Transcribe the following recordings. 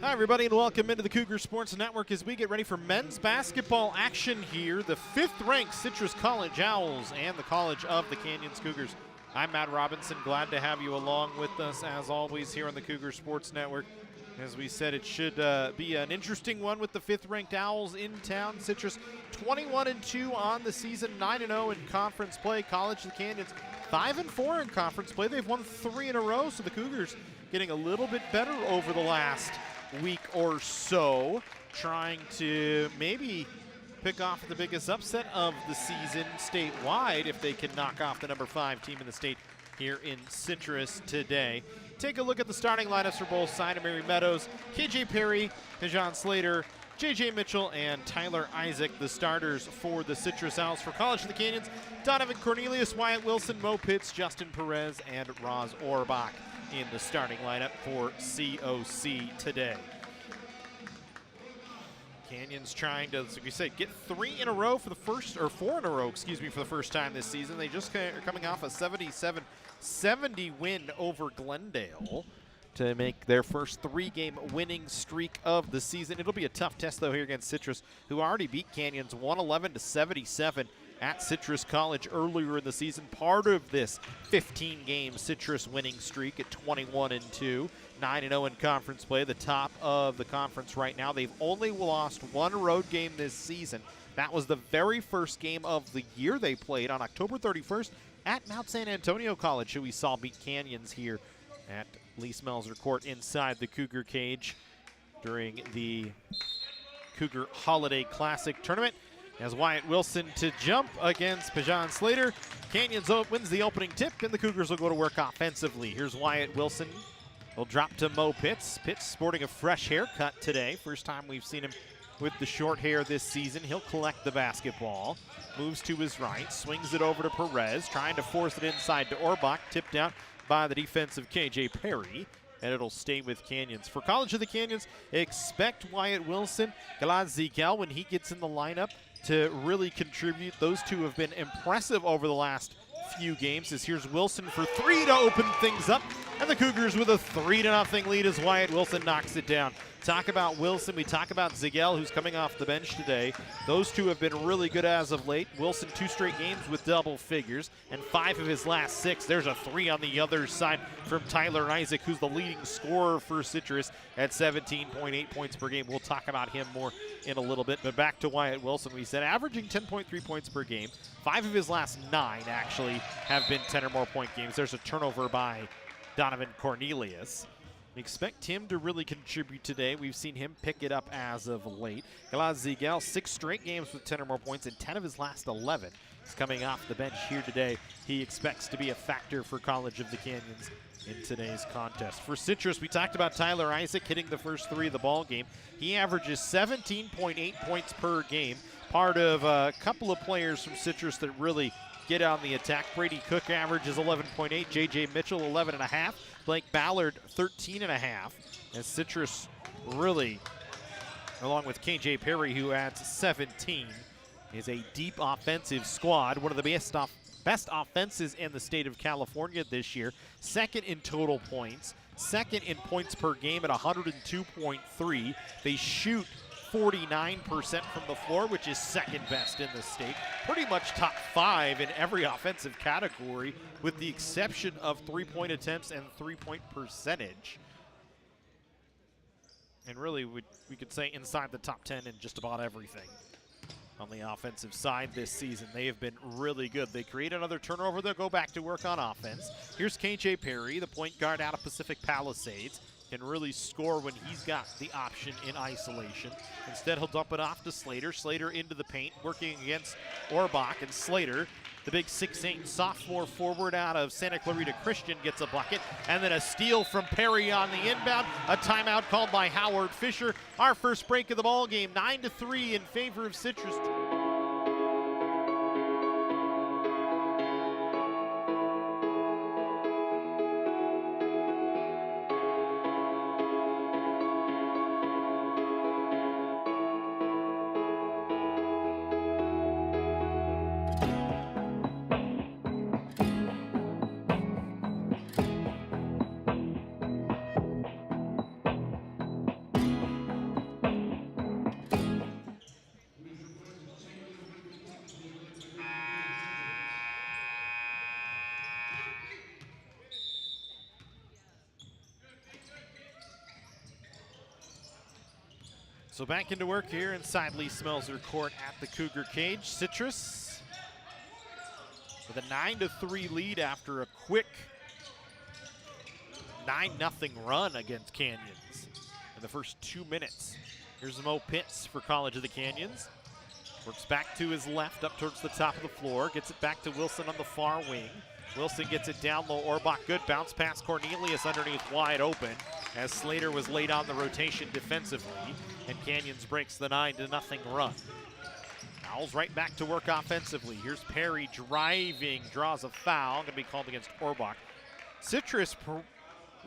Hi, everybody, and welcome into the Cougar Sports Network as we get ready for men's basketball action here. The 5th-ranked Citrus College Owls and the College of the Canyons Cougars. I'm Matt Robinson. Glad to have you along with us, as always, here on the Cougar Sports Network. As we said, it should be an interesting one with the 5th-ranked Owls in town. Citrus 21-2 on the season, 9-0 in conference play. College of the Canyons 5-4 in conference play. They've won 3 in a row, so the Cougars getting a little bit better over the last week or so, trying to maybe pick off the biggest upset of the season statewide if they can knock off the number 5 team in the state here in Citrus today. Take a look at the starting lineups for both sides of Mary Meadows. KJ Perry, Tejan Slater, JJ Mitchell, and Tyler Isaac, the starters for the Citrus Owls. For College of the Canyons, Donovan Cornelius, Wyatt Wilson, Mo Pitts, Justin Perez, and Roz Orbach in the starting lineup for COC today. Canyons trying to, as we say, get 3 in a row for the first, or 4 in a row, excuse me, for the first time this season. They just are coming off a 77-70 win over Glendale to make their first 3-game winning streak of the season. It'll be a tough test, though, here against Citrus, who already beat Canyons 111-77 at Citrus College earlier in the season. Part of this 15-game Citrus winning streak at 21-2, 9-0 in conference play, the top of the conference right now. They've only lost 1 road game this season. That was the very first game of the year they played on October 31st at Mount San Antonio College, who we saw beat Canyons here at Lee Smelser Court inside the Cougar cage during the Cougar Holiday Classic tournament. As Wyatt Wilson to jump against Tejan Slater. Canyons wins the opening tip, and the Cougars will go to work offensively. Here's Wyatt Wilson. He'll drop to Mo Pitts. Pitts sporting a fresh haircut today. First time we've seen him with the short hair this season. He'll collect the basketball. Moves to his right. Swings it over to Perez. Trying to force it inside to Orbach. Tipped out by the defensive KJ Perry. And it'll stay with Canyons. For College of the Canyons, expect Wyatt Wilson, Gilad Ziegel, when he gets in the lineup, to really contribute. Those two have been impressive over the last few games. As here's Wilson for 3 to open things up, and the Cougars with a 3-0 lead as Wyatt Wilson knocks it down. Talk about Wilson, we talk about Ziegel, who's coming off the bench today. Those two have been really good as of late. Wilson 2 straight games with double figures, and 5 of his last 6. There's a 3 on the other side from Tyler Isaac, who's the leading scorer for Citrus at 17.8 points per game. We'll talk about him more in a little bit, but back to Wyatt Wilson. We said averaging 10.3 points per game. 5 of his last 9 actually have been 10 or more point games. There's a turnover by Donovan Cornelius. We expect him to really contribute today. We've seen him pick it up as of late. Gilad Ziegel, 6 straight games with 10 or more points, and 10 of his last 11. He's coming off the bench here today. He expects to be a factor for College of the Canyons in today's contest. For Citrus, we talked about Tyler Isaac hitting the first 3 of the ball game. He averages 17.8 points per game. Part of a couple of players from Citrus that really get on the attack. Brady Cook averages 11.8, JJ Mitchell 11.5, Blake Ballard 13.5. And Citrus really, along with KJ Perry, who adds 17, is a deep offensive squad. One of the best offenses in the state of California this year. 2nd in total points, 2nd in points per game at 102.3. They shoot 49% from the floor, which is 2nd best in the state. Pretty much top 5 in every offensive category, with the exception of 3-point attempts and 3-point percentage. And really, we could say inside the top 10 in just about everything. On the offensive side this season, they have been really good. They create another turnover, they'll go back to work on offense. Here's KJ Perry, the point guard out of Pacific Palisades. Can really score when he's got the option in isolation. Instead, he'll dump it off to Slater. Slater into the paint, working against Orbach, and Slater, the big 6'8" sophomore forward out of Santa Clarita Christian, gets a bucket, and then a steal from Perry on the inbound. A timeout called by Howard Fisher. Our first break of the ball game, 9-3 in favor of Citrus. So back into work here inside Lee Smelser Court at the Cougar cage. Citrus with a 9-3 lead after a quick 9-0 run against Canyons in the first 2 minutes. Here's Mo Pitts for College of the Canyons. Works back to his left up towards the top of the floor. Gets it back to Wilson on the far wing. Wilson gets it down low. Orbach, good bounce pass. Cornelius underneath wide open as Slater was late on the rotation defensively. And Canyons breaks the 9-0 run. Owls right back to work offensively. Here's Perry driving, draws a foul. Going to be called against Orbach. Citrus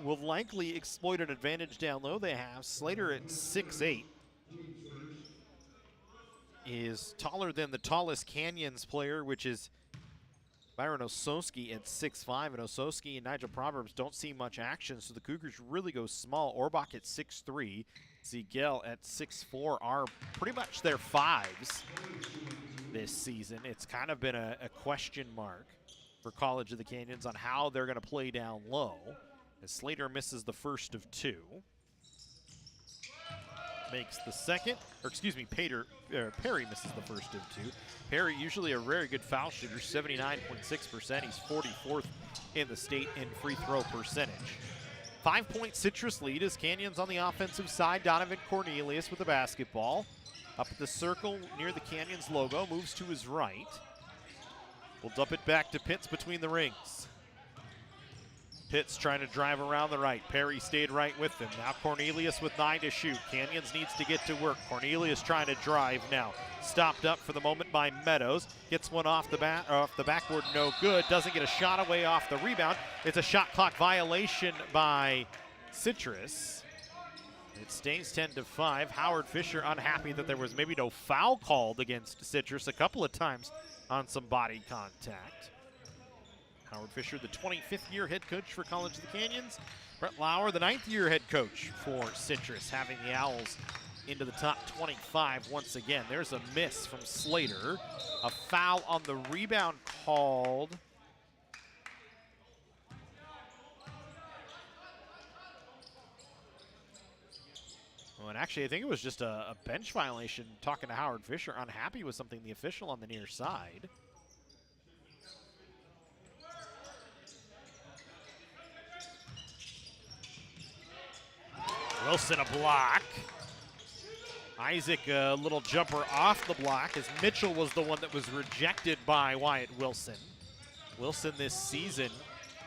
will likely exploit an advantage down low. They have Slater at 6'8". Is taller than the tallest Canyons player, which is Byron Osowski at 6'5", and Osowski and Nigel Proverbs don't see much action, so the Cougars really go small. Orbach at 6'3", Ziegel at 6'4" are pretty much their fives this season. It's kind of been a question mark for College of the Canyons on how they're going to play down low, as Slater misses the first of 2. Makes the second, or excuse me, Perry misses the first of 2. Perry, usually a very good foul shooter, 79.6%. He's 44th in the state in free throw percentage. 5-point Citrus lead as Canyons on the offensive side. Donovan Cornelius with the basketball. Up at the circle near the Canyons logo, moves to his right. We'll dump it back to Pitts between the rings. Pitts trying to drive around the right. Perry stayed right with him. Now Cornelius with 9 to shoot. Canyons needs to get to work. Cornelius trying to drive now. Stopped up for the moment by Meadows. Gets one off the backboard, no good. Doesn't get a shot away off the rebound. It's a shot clock violation by Citrus. It stays 10-5. Howard Fisher unhappy that there was maybe no foul called against Citrus a couple of times on some body contact. Howard Fisher, the 25th year head coach for College of the Canyons. Brett Lauer, the 9th year head coach for Citrus, having the Owls into the top 25 once again. There's a miss from Slater. A foul on the rebound called. Well, and actually, I think it was just a bench violation. Talking to Howard Fisher, unhappy with something the official on the near side. Wilson a block. Isaac a little jumper off the block as Mitchell was the one that was rejected by Wyatt Wilson. Wilson this season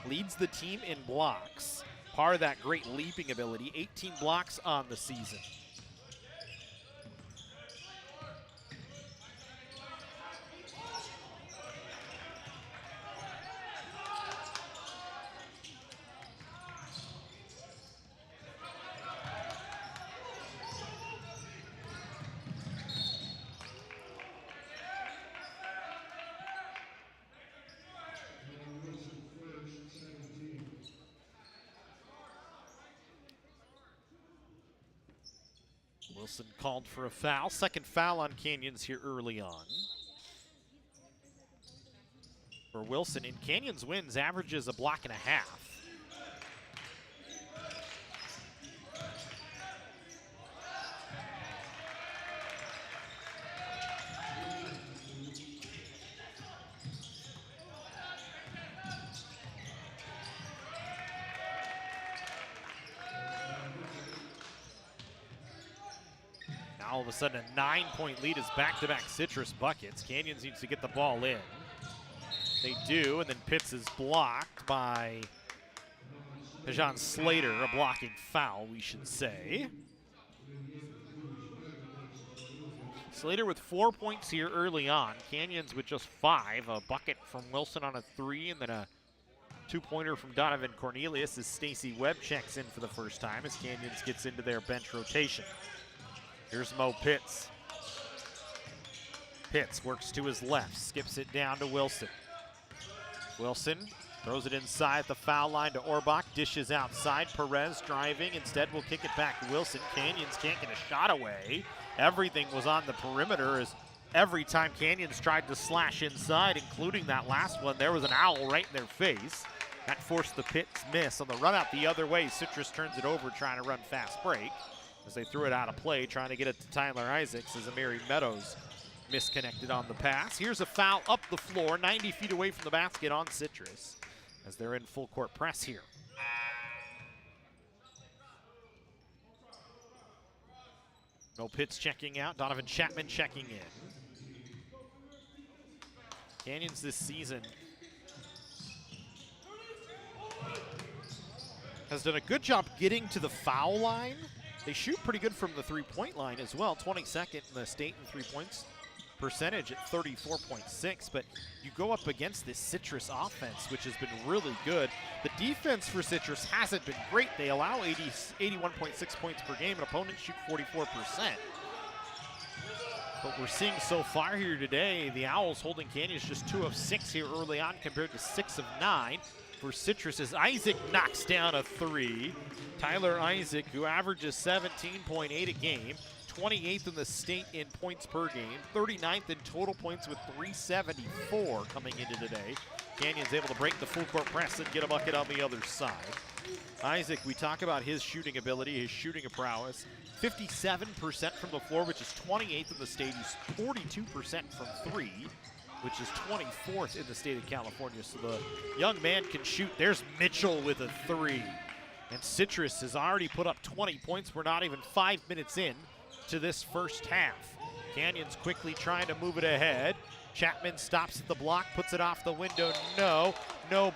leads the team in blocks. Part of that great leaping ability, 18 blocks on the season. Wilson called for a foul. Second foul on Canyons here early on. For Wilson, in Canyons wins, averages a block and a half. All of a sudden, a 9-point lead is back-to-back Citrus buckets. Canyons needs to get the ball in. They do, and then Pitts is blocked by John Slater, a blocking foul, we should say. Slater with 4 points here early on. Canyons with just 5. A bucket from Wilson on a 3, and then a 2-pointer from Donovan Cornelius as Stacy Webb checks in for the first time as Canyons gets into their bench rotation. Here's Mo Pitts. Pitts works to his left, skips it down to Wilson. Wilson throws it inside the foul line to Orbach, dishes outside. Perez driving, instead will kick it back to Wilson. Canyons can't get a shot away. Everything was on the perimeter as every time Canyons tried to slash inside, including that last one, there was an owl right in their face. That forced the Pitts miss. On the run out the other way, Citrus turns it over trying to run fast break. as they threw it out of play, trying to get it to Tyler Isaacs as Amiri Meadows misconnected on the pass. Here's a foul up the floor, 90 feet away from the basket on Citrus, as they're in full court press here. No Pitts checking out, Donovan Chapman checking in. Canyons this season has done a good job getting to the foul line. They shoot pretty good from the three-point line as well, 22nd in the state in 3 points percentage at 34.6, but you go up against this Citrus offense, which has been really good. The defense for Citrus hasn't been great. They allow 81.6 points per game, and opponents shoot 44%. But we're seeing so far here today, the Owls holding Canyons just 2 of 6 here early on compared to 6 of 9 for Citrus as Isaac knocks down a 3. Tyler Isaac, who averages 17.8 a game, 28th in the state in points per game, 39th in total points with 374 coming into today. Canyons able to break the full court press and get a bucket on the other side. Isaac, we talk about his shooting ability, his shooting prowess. 57% from the floor, which is 28th in the state. He's 42% from 3, which is 24th in the state of California. So the young man can shoot. There's Mitchell with a 3. And Citrus has already put up 20 points. We're not even 5 minutes in to this first half. Canyons quickly trying to move it ahead. Chapman stops at the block, puts it off the window. No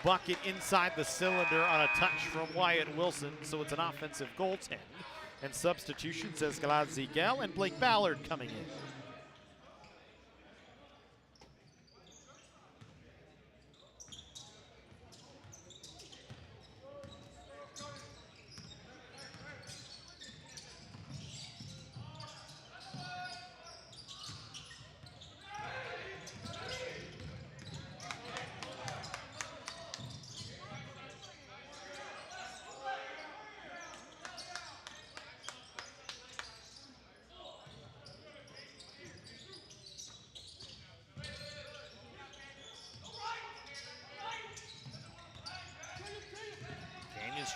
bucket inside the cylinder on a touch from Wyatt Wilson, so it's an offensive goaltend. And substitutions as Galad Ziegel and Blake Ballard coming in.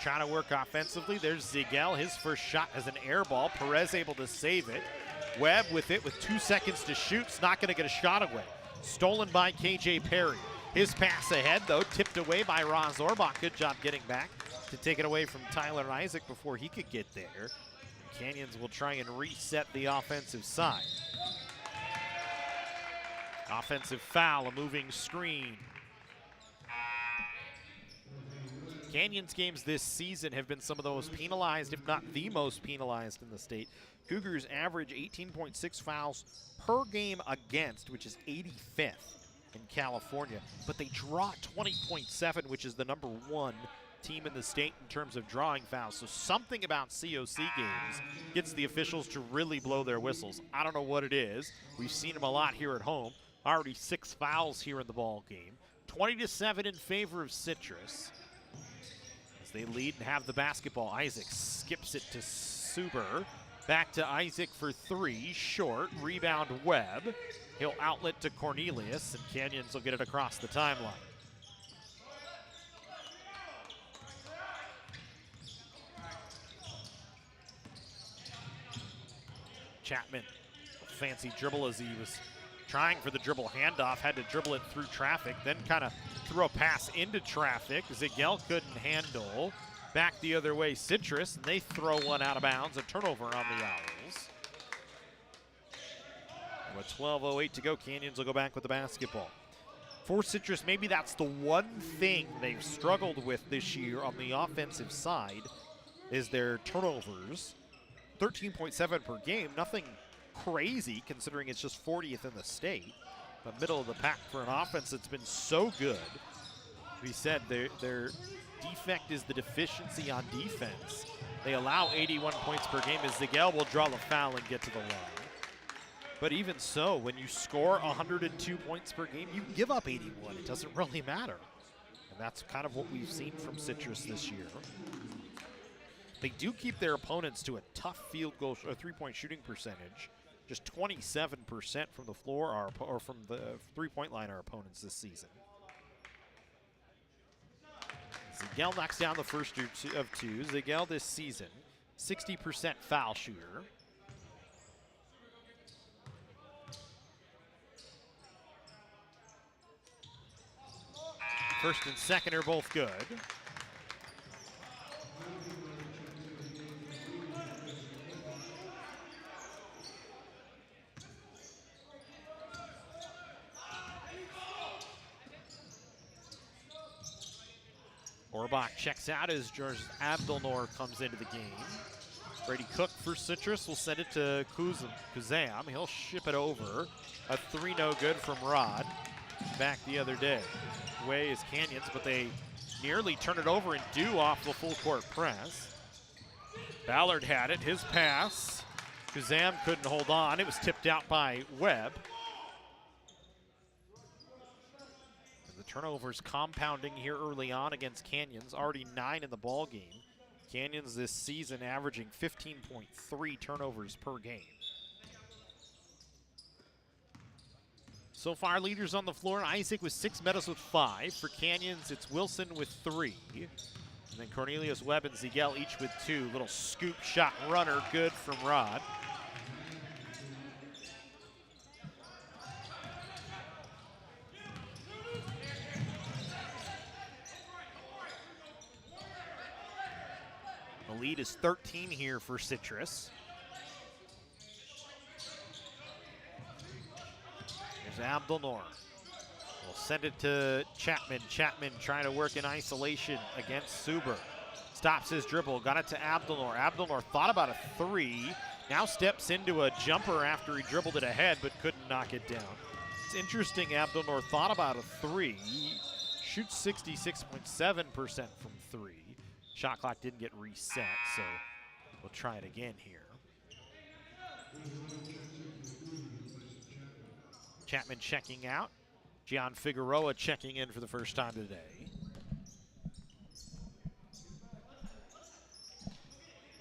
Trying to work offensively. There's Ziegel. His first shot as an air ball. Perez able to save it. Webb with it with 2 seconds to shoot. It's not going to get a shot away. Stolen by KJ Perry. His pass ahead, though, tipped away by Roz Orbach. Good job getting back to take it away from Tyler Isaac before he could get there. Canyons will try and reset the offensive side. Offensive foul, a moving screen. Canyons games this season have been some of the most penalized, if not the most penalized in the state. Cougars average 18.6 fouls per game against, which is 85th in California. But they draw 20.7, which is the #1 team in the state in terms of drawing fouls. So something about COC games gets the officials to really blow their whistles. I don't know what it is. We've seen them a lot here at home. Already 6 fouls here in the ball game. 20-7 in favor of Citrus. They lead and have the basketball. Isaac skips it to Suber. Back to Isaac for 3, short. Rebound Webb. He'll outlet to Cornelius, and Canyons will get it across the timeline. Chapman, a fancy dribble as he was trying for the dribble handoff, had to dribble it through traffic, then kind of threw a pass into traffic. Ziegel couldn't handle. Back the other way, Citrus, and they throw one out of bounds. A turnover on the Owls. With 12:08 to go, Canyons will go back with the basketball. For Citrus, maybe that's the one thing they've struggled with this year on the offensive side is their turnovers. 13.7 per game, nothing crazy considering it's just 40th in the state, but middle of the pack for an offense that's been so good. We said their defect is the deficiency on defense. They allow 81 points per game as Ziegel will draw the foul and get to the line. But even so, when you score 102 points per game, you give up 81. It doesn't really matter. And that's kind of what we've seen from Citrus this year. They do keep their opponents to a tough field goal or three-point shooting percentage. Just 27% from the floor or from the three-point line are opponents this season. Ziegel knocks down the first of two. Ziegel this season, 60% foul shooter. First and second are both good. Orbach checks out as George Abdelnour comes into the game. Brady Cook for Citrus will send it to Kuzam. He'll ship it over. A 3 no good from Rod back the other day. Way is Canyons, but they nearly turn it over and do off the full court press. Ballard had it, his pass. Kuzam couldn't hold on. It was tipped out by Webb. Turnovers compounding here early on against Canyons, already 9 in the ball game. Canyons this season averaging 15.3 turnovers per game. So far, leaders on the floor, Isaac with 6, Meadows with 5. For Canyons, it's Wilson with 3. And then Cornelius, Webb, and Ziegel each with 2. Little scoop shot runner, good from Rod. The lead is 13 here for Citrus. There's Abdelnour. We'll send it to Chapman. Chapman trying to work in isolation against Suber. Stops his dribble, got it to Abdelnour. Abdelnour thought about a 3. Now steps into a jumper after he dribbled it ahead, but couldn't knock it down. It's interesting, Abdelnour thought about a 3. He shoots 66.7% from 3. Shot clock didn't get reset, so we'll try it again here. Chapman checking out. Gian Figueroa checking in for the first time today.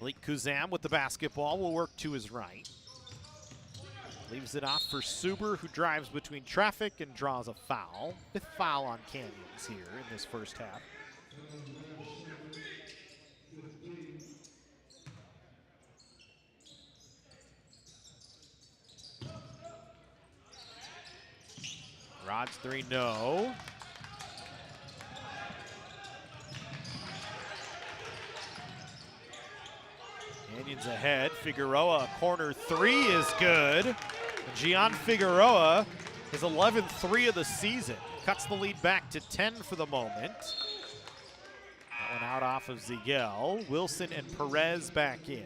Malik Kuzam with the basketball will work to his right. Leaves it off for Suber, who drives between traffic and draws a foul. 5th foul on Canyons here in this first half. Rod's 3, no. Canyons ahead. Figueroa, corner 3 is good. And Gian Figueroa is 11-3 of the season. Cuts the lead back to 10 for the moment. That one out off of Ziegel. Wilson and Perez back in.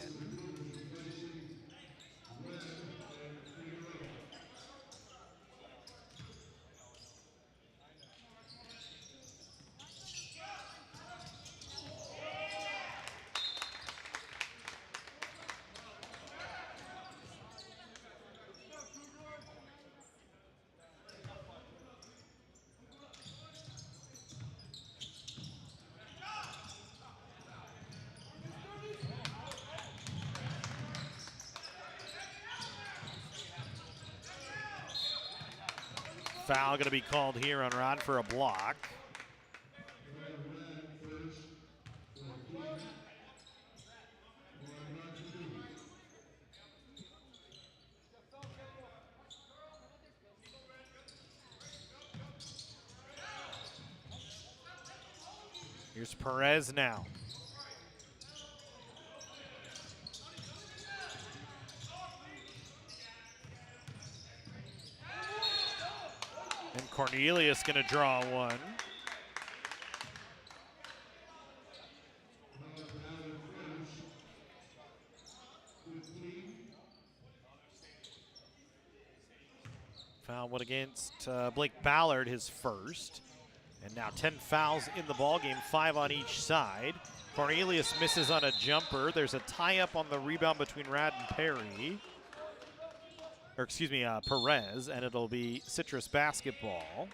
Foul going to be called here on Rod for a block. Here's Perez now. And Cornelius going to draw one. Foul one against Blake Ballard, his first. And now 10 fouls in the ballgame, 5 on each side. Cornelius misses on a jumper. There's a tie-up on the rebound between Rad and Perry. Or excuse me, Perez, and it'll be Citrus basketball.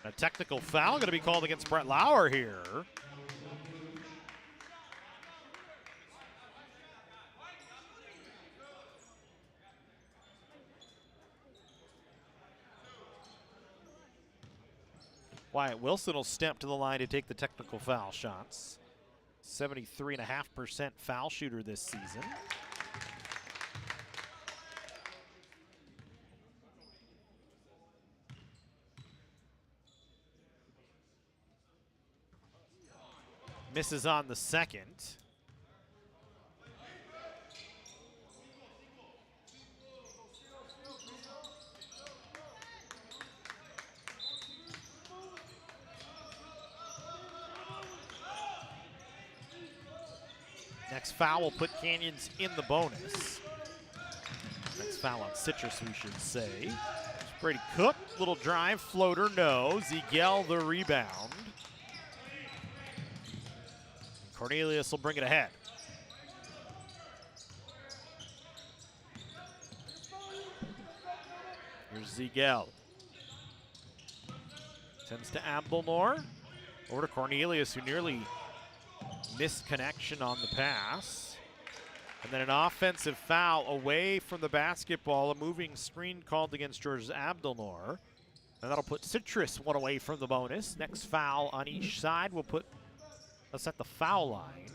A technical foul going to be called against Brett Lauer here. Wyatt Wilson will step to the line to take the technical foul shots. 73.5% foul shooter this season. Misses on the second. Next foul will put Canyons in the bonus. Next foul on Citrus, we should say. Brady Cook, little drive, floater, no. Ziegel the rebound. Cornelius will bring it ahead. Here's Ziegel. Sends to Abdelnour. Over to Cornelius, who nearly missed connection on the pass. And then an offensive foul away from the basketball. A moving screen called against George's Abdelnour. And that'll put Citrus one away from the bonus. Next foul on each side will put us at the foul line.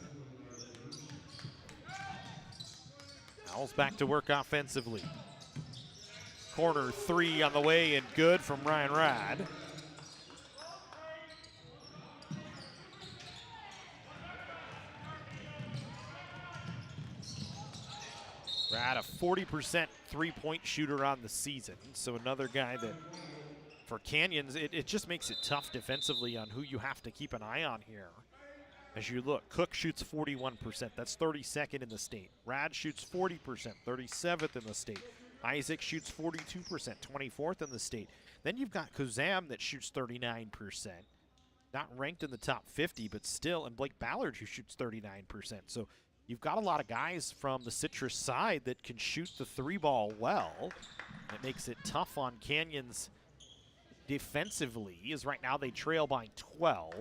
Owls back to work offensively. Corner three on the way and good from Ryan Rad. Rad, a 40% three-point shooter on the season. So another guy that, for Canyons, it just makes it tough defensively on who you have to keep an eye on here. As you look, Cook shoots 41%. That's 32nd in the state. Rad shoots 40%, 37th in the state. Isaac shoots 42%, 24th in the state. Then you've got Kuzam that shoots 39%. Not ranked in the top 50, but still. And Blake Ballard, who shoots 39%. So you've got a lot of guys from the Citrus side that can shoot the three ball well. It makes it tough on Canyons defensively, as right now they trail by 12.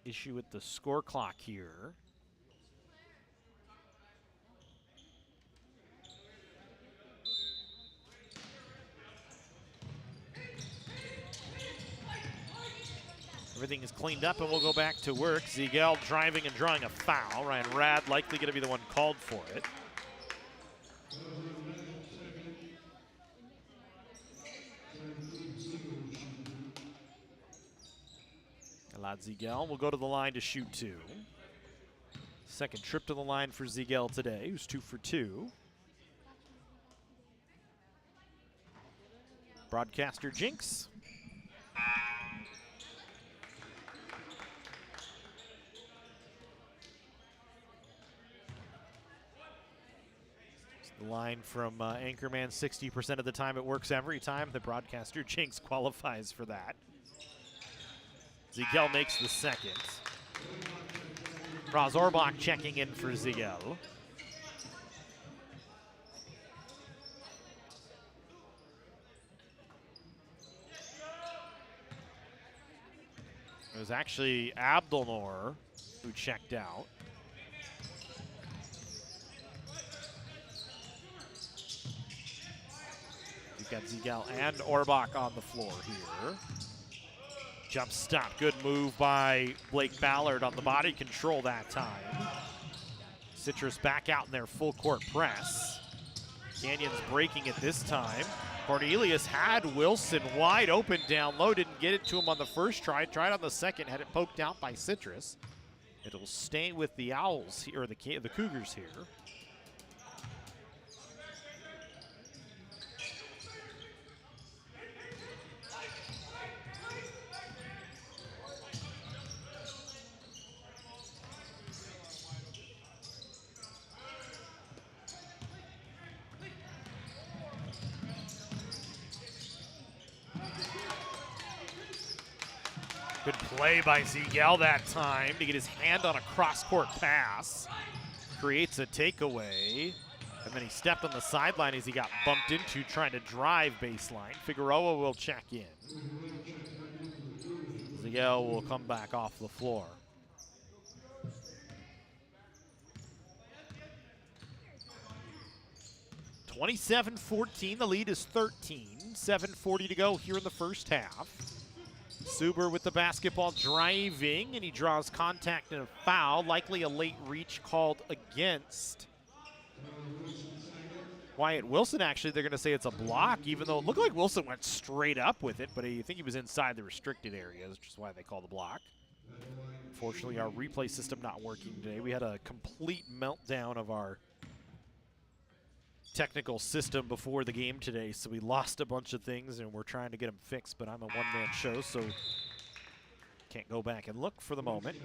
Issue with the score clock here. Everything is cleaned up and we'll go back to work. Ziegel driving and drawing a foul. Ryan Rad likely going to be the one called for it. Elad Ziegel will go to the line to shoot two. Second trip to the line for Ziegel today, who's 2 for 2. Broadcaster Jinx. The line from Anchorman, 60% of the time it works every time. The broadcaster Jinx qualifies for that. Ziegel makes the second. Roz Orbach checking in for Ziegel. It was actually Abdelnour who checked out. You've got Ziegel and Orbach on the floor here. Jump stop, good move by Blake Ballard on the body control that time. Citrus back out in their full court press. Canyons breaking it this time. Cornelius had Wilson wide open down low, didn't get it to him on the first try, tried on the second, had it poked out by Citrus. It'll stay with the Owls here, or the Cougars here. Good play by Ziegel that time to get his hand on a cross-court pass. Creates a takeaway. And then he stepped on the sideline as he got bumped into trying to drive baseline. Figueroa will check in. Ziegel will come back off the floor. 27-14, the lead is 13. 7:40 to go here in the first half. Suber with the basketball driving, and he draws contact and a foul, likely a late reach called against Wyatt Wilson. Actually, they're going to say it's a block, even though it looked like Wilson went straight up with it, but I think he was inside the restricted area, which is why they call the block. Unfortunately, our replay system not working today. We had a complete meltdown of our technical system before the game today, so we lost a bunch of things, and we're trying to get them fixed, but I'm a one-man show, so can't go back and look for the moment.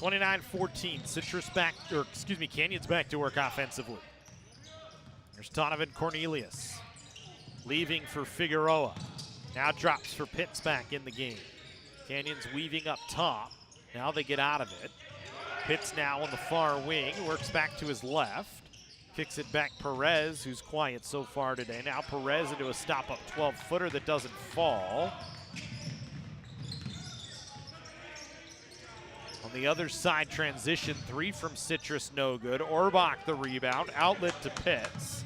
So 29-14, Canyon's back to work offensively. There's Donovan Cornelius leaving for Figueroa. Now drops for Pitts back in the game. Canyon's weaving up top. Now they get out of it. Pitts now on the far wing, works back to his left. Kicks it back Perez, who's quiet so far today. Now Perez into a stop-up 12-footer that doesn't fall. On the other side, transition three from Citrus, no good. Orbach the rebound, outlet to Pitts.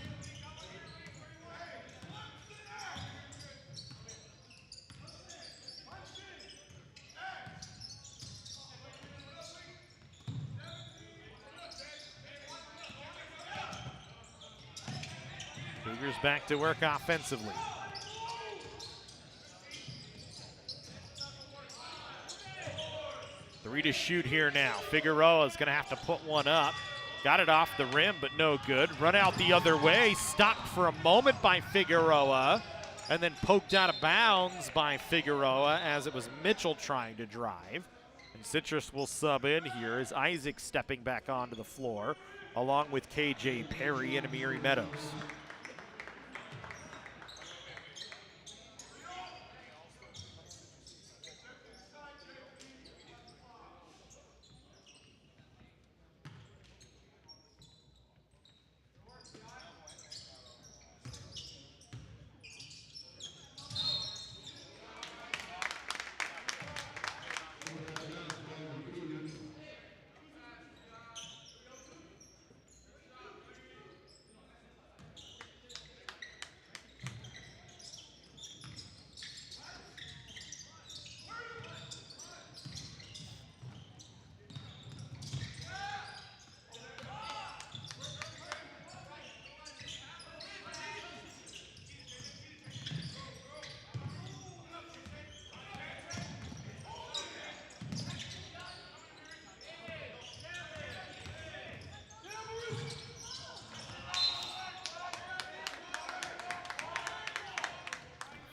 Cougars back to work offensively. Three to shoot here now. Figueroa's going to have to put one up. Got it off the rim, but no good. Run out the other way. Stopped for a moment by Figueroa, and then poked out of bounds by Figueroa as it was Mitchell trying to drive. And Citrus will sub in here as Isaac stepping back onto the floor, along with KJ Perry and Amiri Meadows.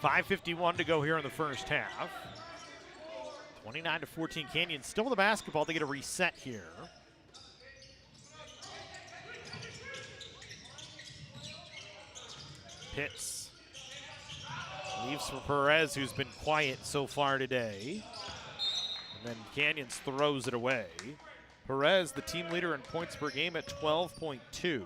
.551 to go here in the first half. 29-14, Canyon still with the basketball. They get a reset here. Pitts leaves for Perez, who's been quiet so far today. And then Canyons throws it away. Perez, the team leader in points per game at 12.2.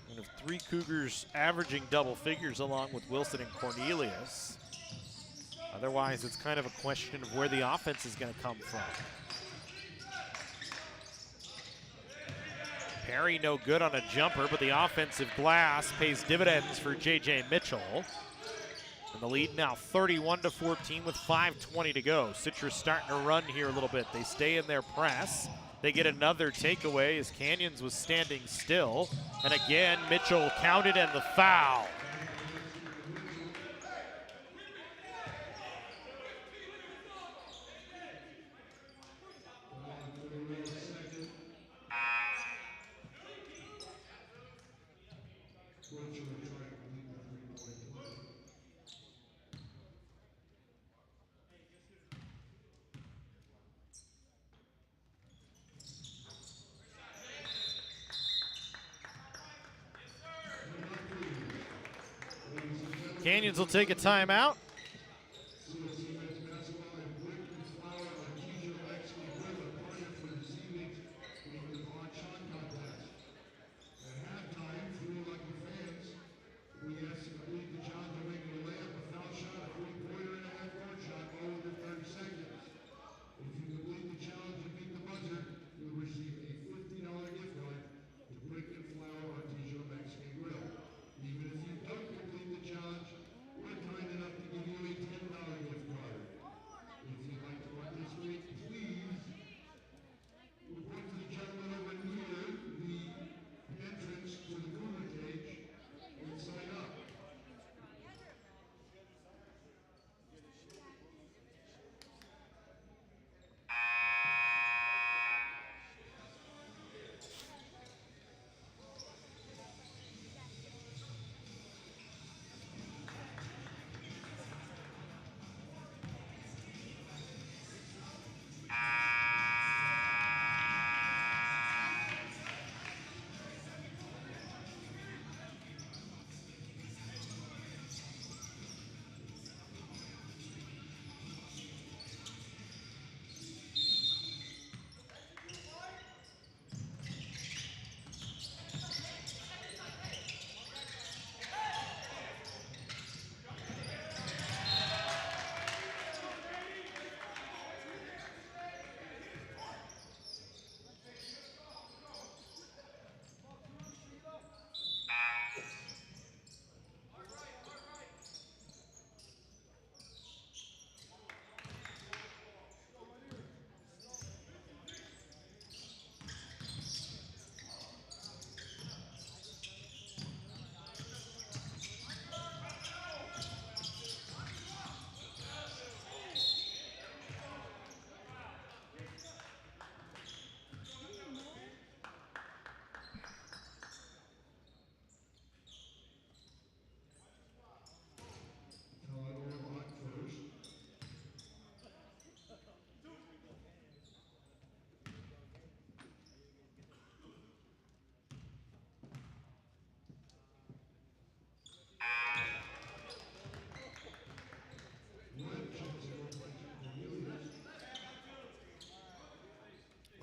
One of three Cougars averaging double figures along with Wilson and Cornelius. Otherwise, it's kind of a question of where the offense is going to come from. Perry no good on a jumper, but the offensive glass pays dividends for J.J. Mitchell. And the lead now 31-14 with 5:20 to go. Citrus starting to run here a little bit. They stay in their press. They get another takeaway as Canyons was standing still. And again, Mitchell counted and the foul. Canyons will take a timeout.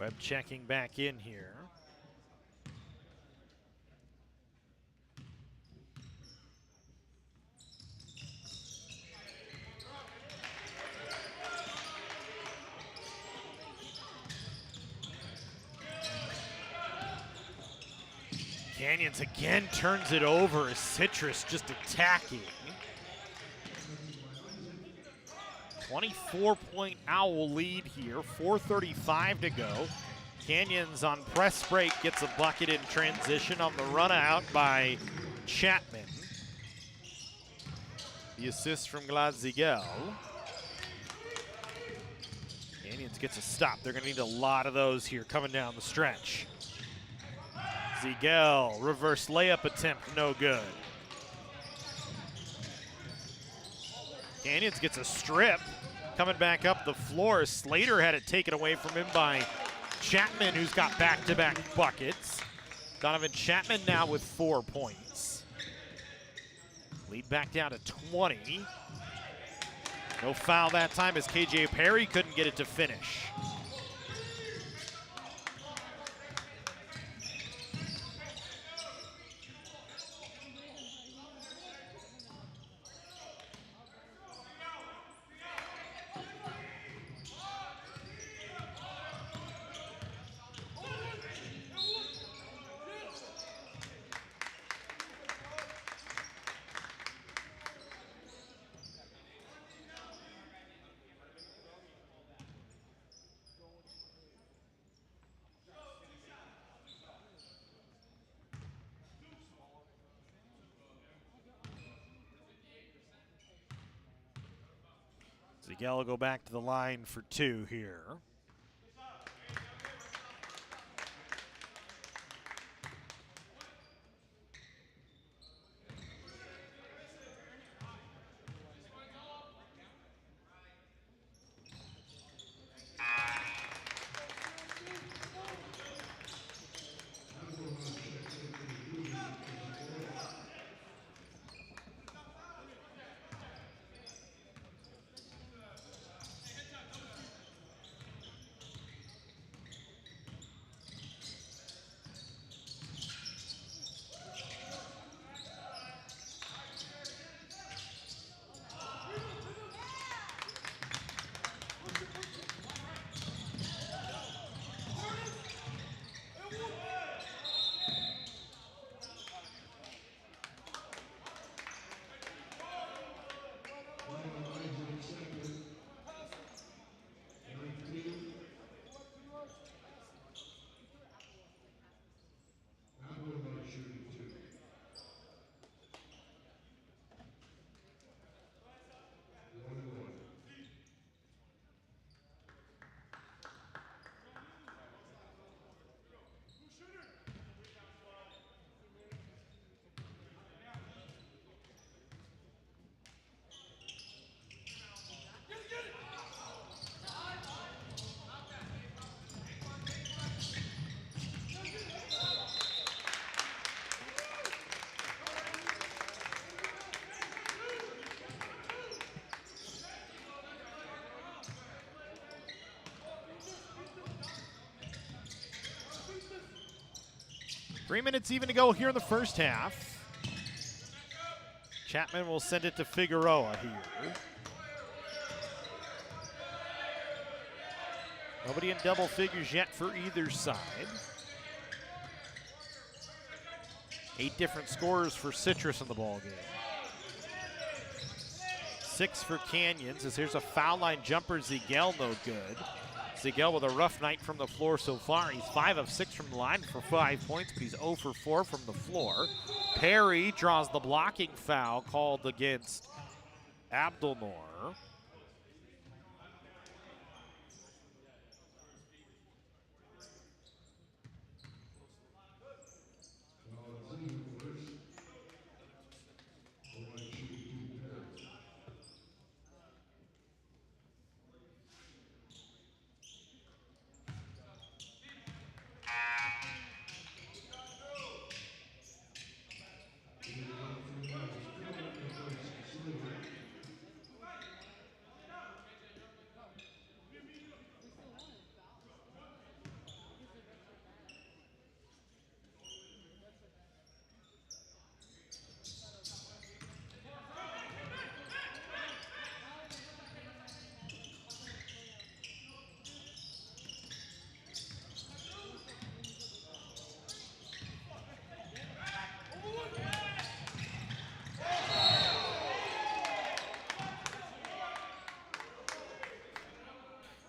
Webb checking back in here. Canyons again turns it over as Citrus just attacking. 24-point Owl lead here, 4:35 to go. Canyons on press break gets a bucket in transition on the run out by Chapman. The assist from Glad Ziegel. Canyons gets a stop. They're going to need a lot of those here coming down the stretch. Ziegel, reverse layup attempt, no good. Canyons gets a strip. Coming back up the floor, Slater had it taken away from him by Chapman, who's got back-to-back buckets. Donovan Chapman now with 4 points. Lead back down to 20. No foul that time as KJ Perry couldn't get it to finish. Miguel will go back to the line for 2 here. Three minutes even to go here in the first half. Chapman will send it to Figueroa here. Nobody in double figures yet for either side. 8 different scorers for Citrus in the ballgame. 6 for Canyons, as here's a foul line jumper. Zigel no good. Zigel with a rough night from the floor so far. He's 5 of 6 from the line for 5 points, but he's 0 for 4 from the floor. Perry draws the blocking foul called against Abdelnour.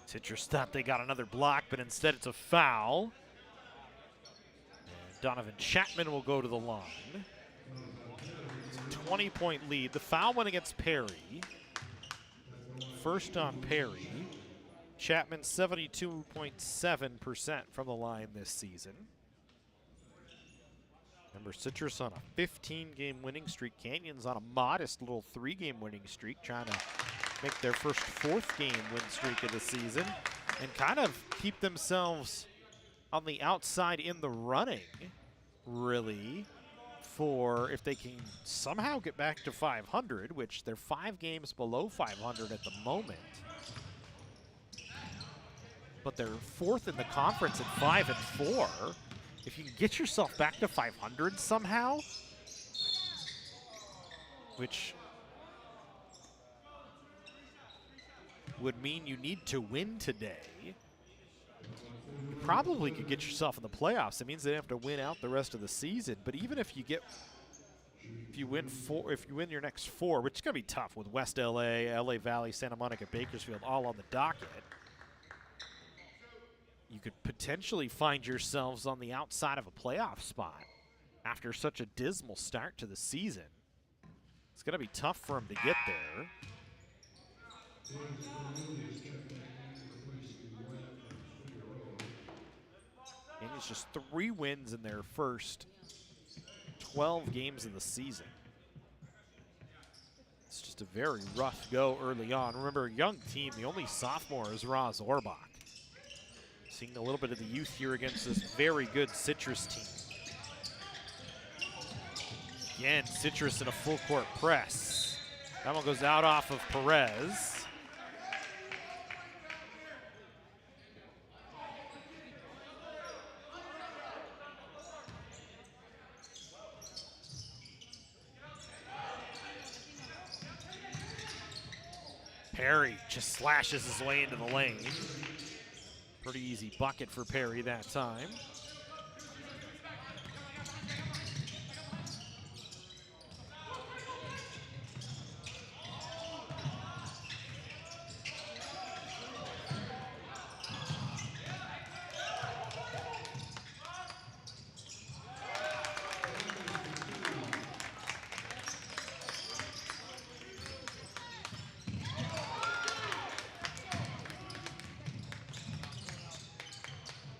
Citrus thought they got another block, but instead it's a foul. And Donovan Chapman will go to the line. It's a 20-point lead. The foul went against Perry. First on Perry. Chapman 72.7% from the line this season. Remember, Citrus on a 15-game winning streak. Canyons on a modest little 3-game winning streak, trying to make their first 4th-game win streak of the season and kind of keep themselves on the outside in the running, really, for if they can somehow get back to 500, which they're 5 games below 500 at the moment. But they're 4th in the conference at 5-4. If you can get yourself back to 500 somehow, which would mean you need to win today, you probably could get yourself in the playoffs. It means they have to win out the rest of the season. But even if you win your next 4, which is going to be tough with West LA, LA Valley, Santa Monica, Bakersfield all on the docket, you could potentially find yourselves on the outside of a playoff spot after such a dismal start to the season. It's going to be tough for them to get there. And it's just 3 wins in their first 12 games of the season. It's just a very rough go early on. Remember, a young team, the only sophomore is Roz Orbach. Seeing a little bit of the youth here against this very good Citrus team. Again, Citrus in a full court press. That one goes out off of Perez. Perry just slashes his way into the lane. Pretty easy bucket for Perry that time.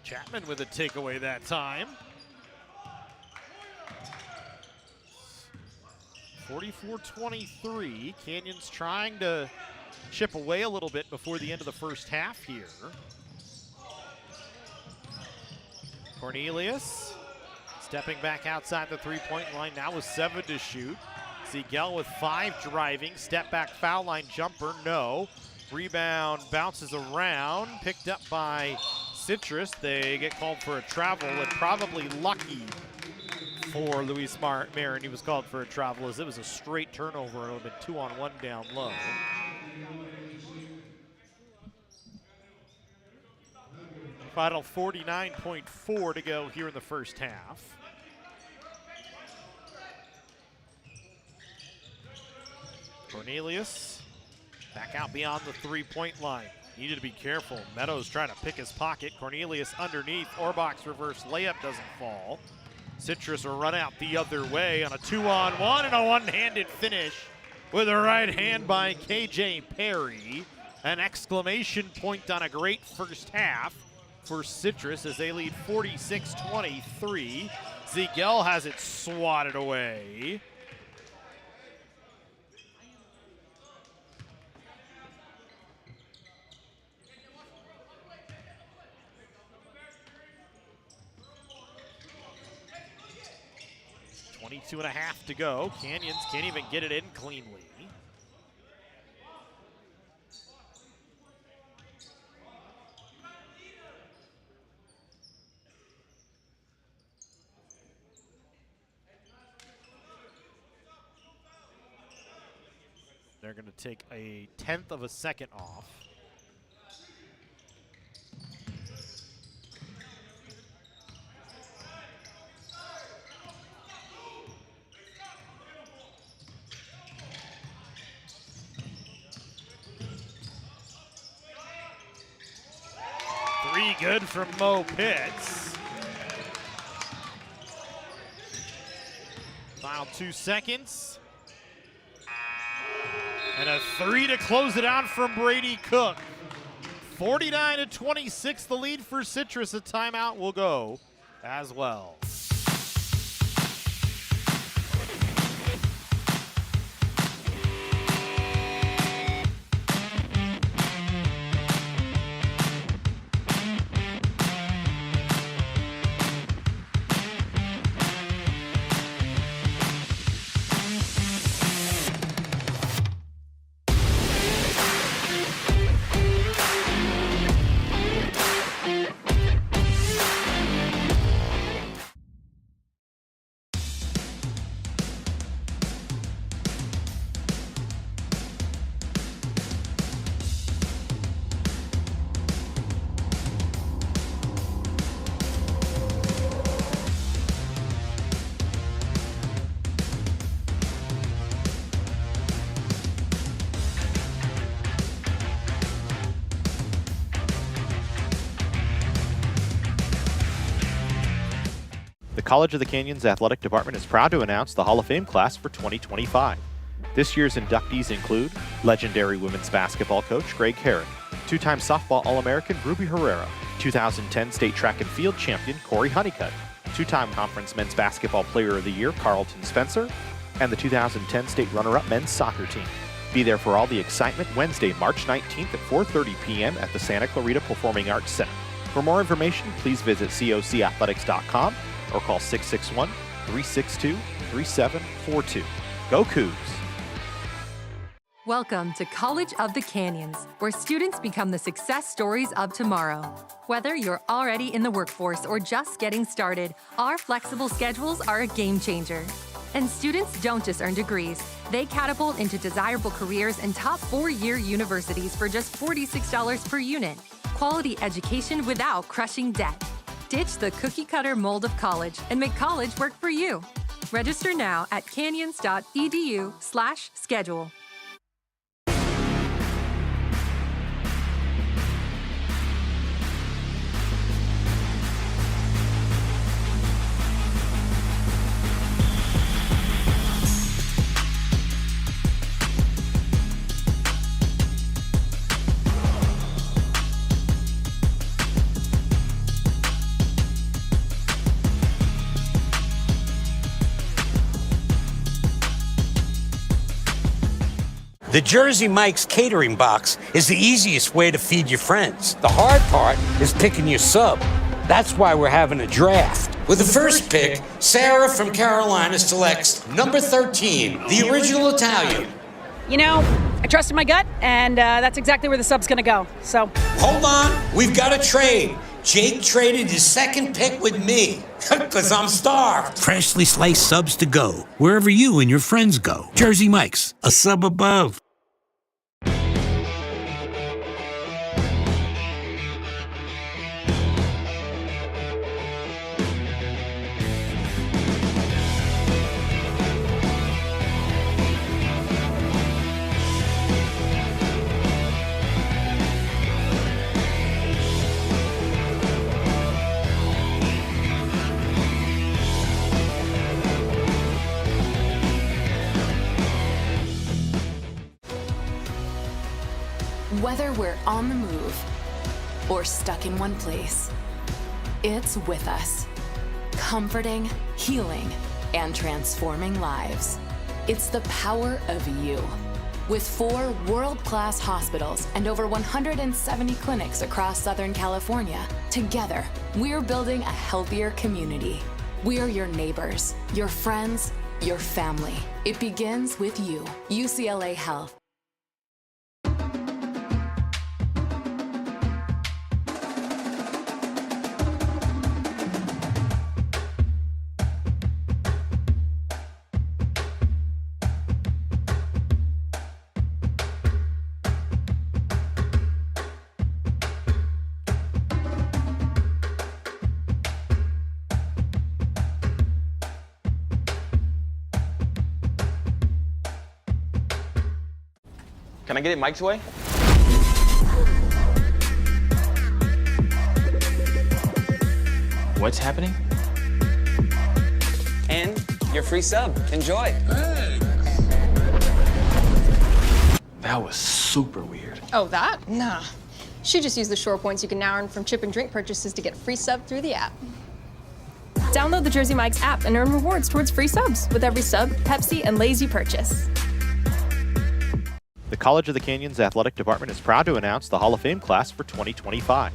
Chapman with a takeaway that time. 44-23. Canyons trying to chip away a little bit before the end of the first half here. Cornelius stepping back outside the three-point line, now with 7 to shoot. Ziegel with 5 driving, step back foul line jumper, no. Rebound bounces around, picked up by Citrus. They get called for a travel, and probably lucky for Luis Marin. He was called for a travel as it was a straight turnover. It would have been 2-on-1 down low. Final 49.4 to go here in the first half. Cornelius back out beyond the three-point line. Needed to be careful. Meadows trying to pick his pocket. Cornelius underneath. Orbach's reverse layup doesn't fall. Citrus will run out the other way on a 2-on-1 and a one-handed finish with a right hand by KJ Perry. An exclamation point on a great first half for Citrus as they lead 46-23. Ziegel has it swatted away. Two and a half to go. Canyons can't even get it in cleanly. They're going to take a 1/10 of a second off. Good from Mo Pitts. Final 2 seconds. And a 3 to close it out from Brady Cook. 49-26, the lead for Citrus. A timeout will go as well. The College of the Canyons Athletic Department is proud to announce the Hall of Fame class for 2025. This year's inductees include legendary women's basketball coach Greg Herron, two-time softball All-American Ruby Herrera, 2010 state track and field champion Corey Honeycutt, two-time conference men's basketball player of the year Carlton Spencer, and the 2010 state runner-up men's soccer team. Be there for all the excitement Wednesday, March 19th at 4:30 p.m. at the Santa Clarita Performing Arts Center. For more information, please visit cocathletics.com or call 661-362-3742. Go Cougs! Welcome to College of the Canyons, where students become the success stories of tomorrow. Whether you're already in the workforce or just getting started, our flexible schedules are a game changer. And students don't just earn degrees. They catapult into desirable careers in top 4-year universities for just $46 per unit. Quality education without crushing debt. Ditch the cookie-cutter mold of college and make college work for you. Register now at canyons.edu/schedule. The Jersey Mike's catering box is the easiest way to feed your friends. The hard part is picking your sub. That's why we're having a draft. With the first pick, Sarah from Carolina selects number 13, the original Italian. You know, I trusted my gut, and that's exactly where the sub's gonna go, so. Hold on, we've got a trade. Jake traded his second pick with me, because I'm starved. Freshly sliced subs to go, wherever you and your friends go. Jersey Mike's, a sub above. Whether we're on the move or stuck in one place, it's with us, comforting, healing, and transforming lives. It's the power of you. With 4 world-class hospitals and over 170 clinics across Southern California, together, we're building a healthier community. We're your neighbors, your friends, your family. It begins with you. UCLA Health. Can I get it Mike's way? What's happening? And your free sub. Enjoy. That was super weird. Oh, that? Nah. She just used the Shore points you can now earn from chip and drink purchases to get a free sub through the app. Download the Jersey Mike's app and earn rewards towards free subs with every sub, Pepsi, and Lay's you purchase. The College of the Canyons Athletic Department is proud to announce the Hall of Fame class for 2025.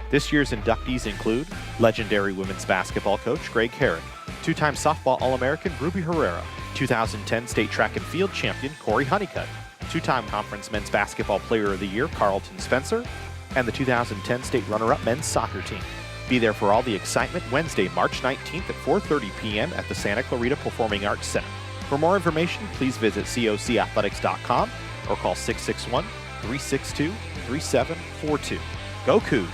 This year's inductees include legendary women's basketball coach Greg Herron, two-time softball All-American Ruby Herrera, 2010 state track and field champion Corey Honeycutt, two-time conference men's basketball player of the year Carlton Spencer, and the 2010 state runner-up men's soccer team. Be there for all the excitement Wednesday, March 19th at 4:30 p.m. at the Santa Clarita Performing Arts Center. For more information, please visit cocathletics.com or call 661-362-3742. Go Cougs!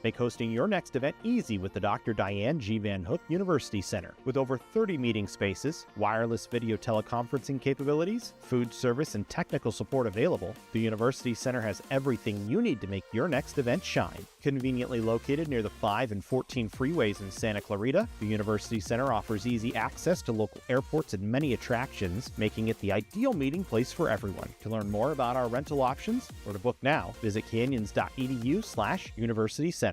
Make hosting your next event easy with the Dr. Diane G. Van Hook University Center. With over 30 meeting spaces, wireless video teleconferencing capabilities, food service, and technical support available, the University Center has everything you need to make your next event shine. Conveniently located near the 5 and 14 freeways in Santa Clarita, the University Center offers easy access to local airports and many attractions, making it the ideal meeting place for everyone. To learn more about our rental options or to book now, visit canyons.edu/University Center.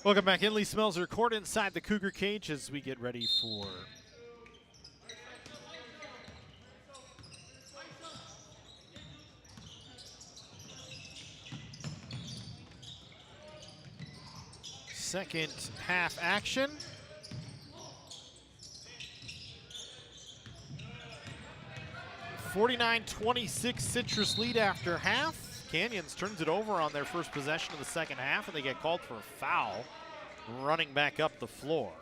Welcome back in. Lee Smelser court inside the Cougar cage as we get ready for second half action. (49-26) Citrus lead after half. Canyons turns it over on their first possession of the second half, and they get called for a foul running back up the floor.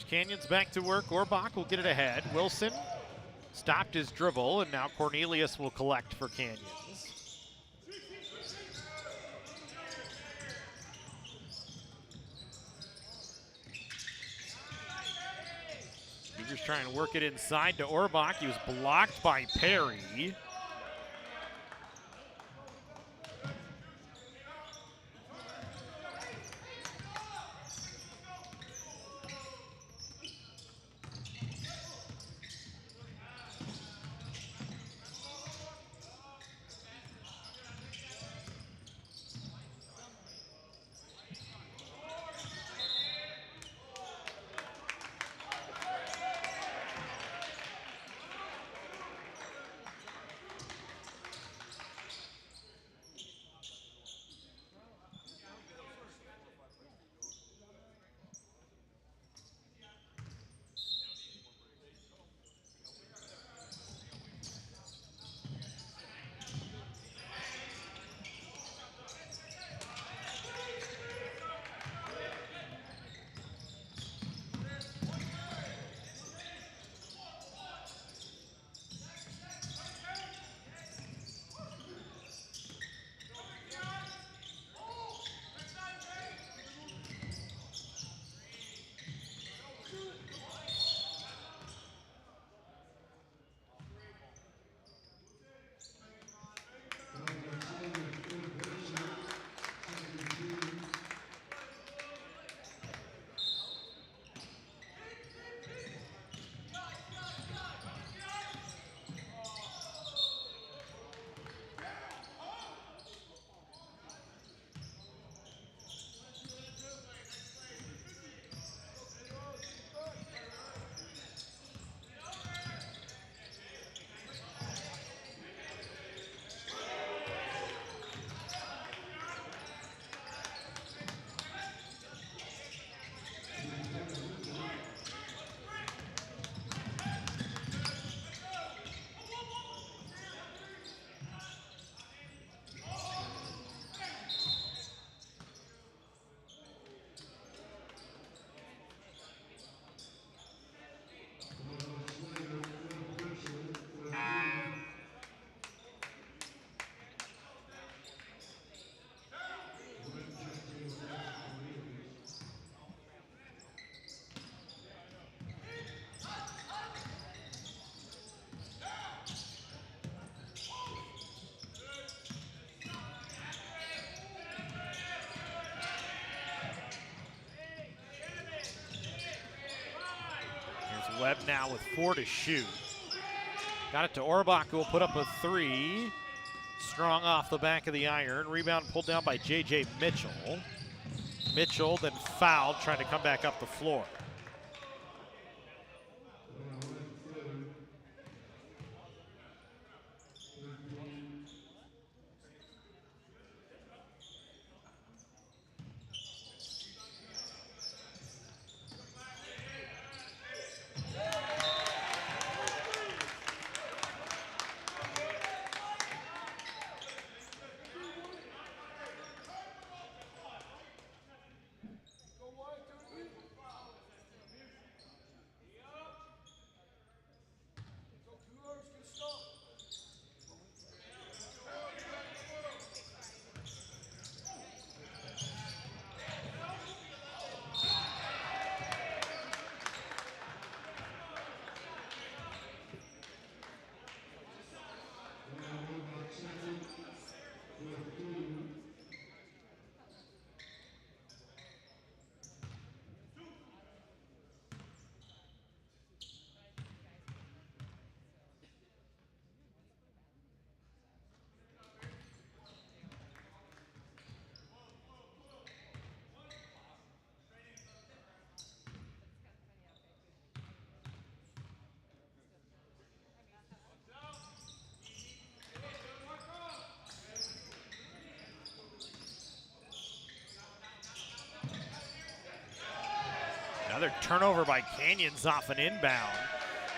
Canyons back to work. Orbach will get it ahead. Wilson stopped his dribble, and now Cornelius will collect for Canyons. Cougars trying to work it inside to Orbach. He was blocked by Perry. Webb now with 4 to shoot. Got it to Orbach, who will put up a 3. Strong off the back of the iron. Rebound pulled down by J.J. Mitchell. Mitchell then fouled, trying to come back up the floor. Another turnover by Canyons off an inbound.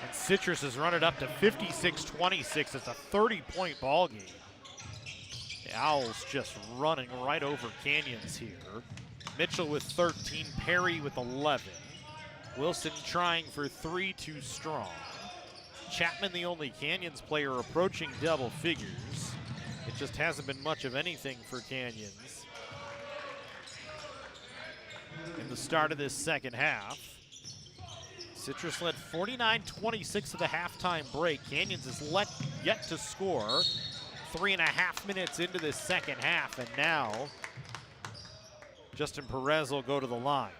And Citrus has run it up to 56-26. It's a 30-point ball game. The Owls just running right over Canyons here. Mitchell with 13, Perry with 11. Wilson trying for 3, too strong. Chapman, the only Canyons player approaching double figures. It just hasn't been much of anything for Canyons in the start of this second half. Citrus led 49-26 at the halftime break. Canyons is yet to score. 3.5 minutes into this second half, and now Justin Perez will go to the line.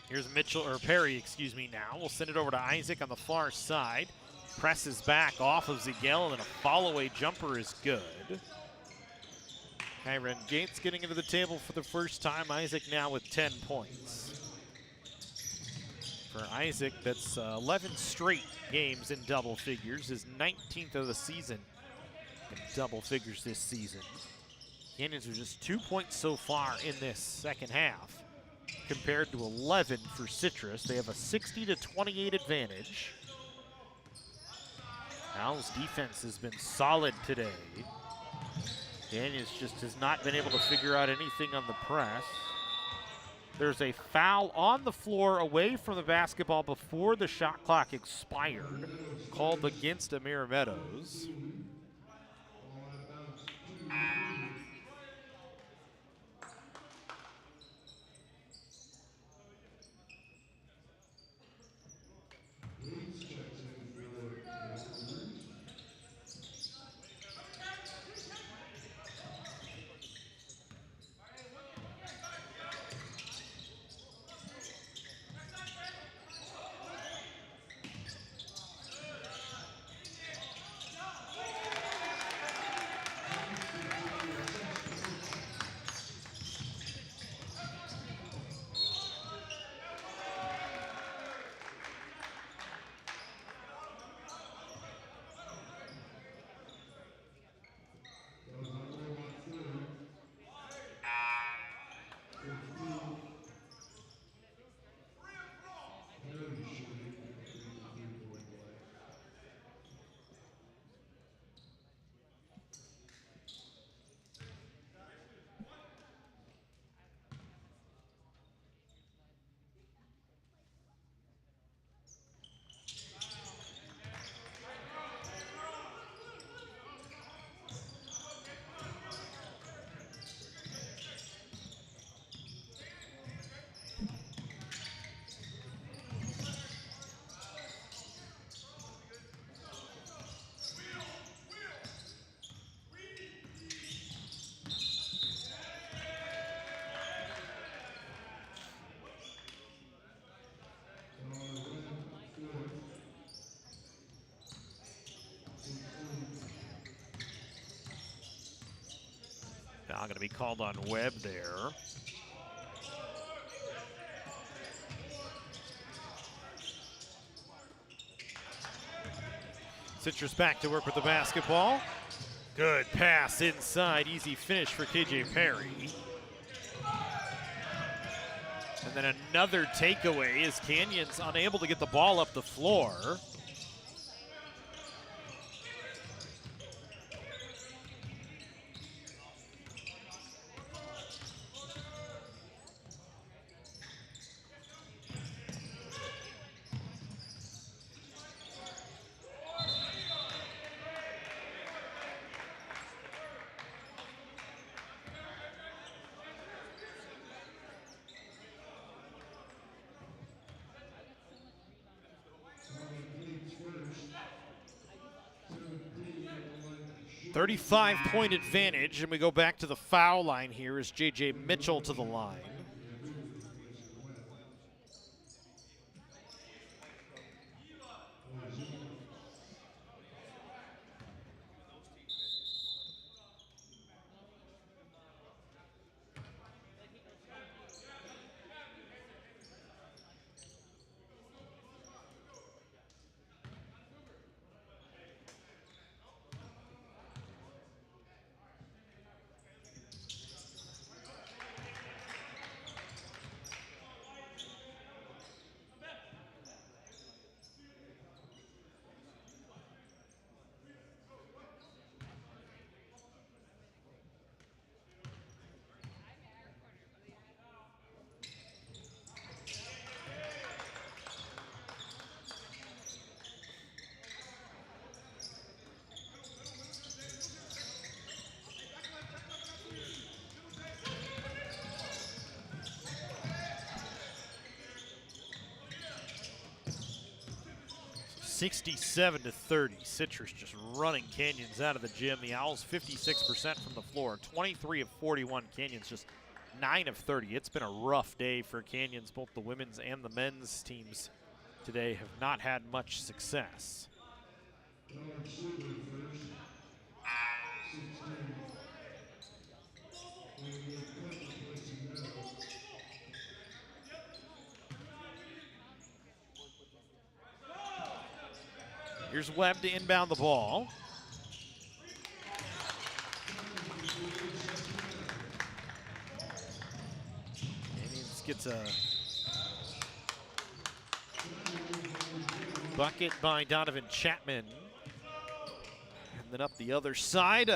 Here's Perry, excuse me now. We'll send it over to Isaac on the far side. Presses back off of Zigel, and a fall-away jumper is good. Kyron Gates getting into the table for the first time. Isaac now with 10 points. For Isaac, that's 11 straight games in double figures, his 19th of the season in double figures this season. Canyons are just 2 points so far in this second half, compared to 11 for Citrus. They have a 60-28 advantage. Owls defense has been solid today. Canyons just has not been able to figure out anything on the press. There's a foul on the floor away from the basketball before the shot clock expired, called against Amir Meadows. Now going to be called on Webb there. Citrus back to work with the basketball. Good pass inside, easy finish for KJ Perry. And then another takeaway as Canyon's unable to get the ball up the floor. .35 advantage, and we go back to the foul line here as J.J. Mitchell to the line. .67-30. Citrus just running Canyons out of the gym. The Owls 56% from the floor, 23 of 41. Canyons just 9 of 30. It's been a rough day for Canyons. Both the women's and the men's teams today have not had much success. Here's Webb to inbound the ball. Canyons gets a bucket by Donovan Chapman. And then up the other side,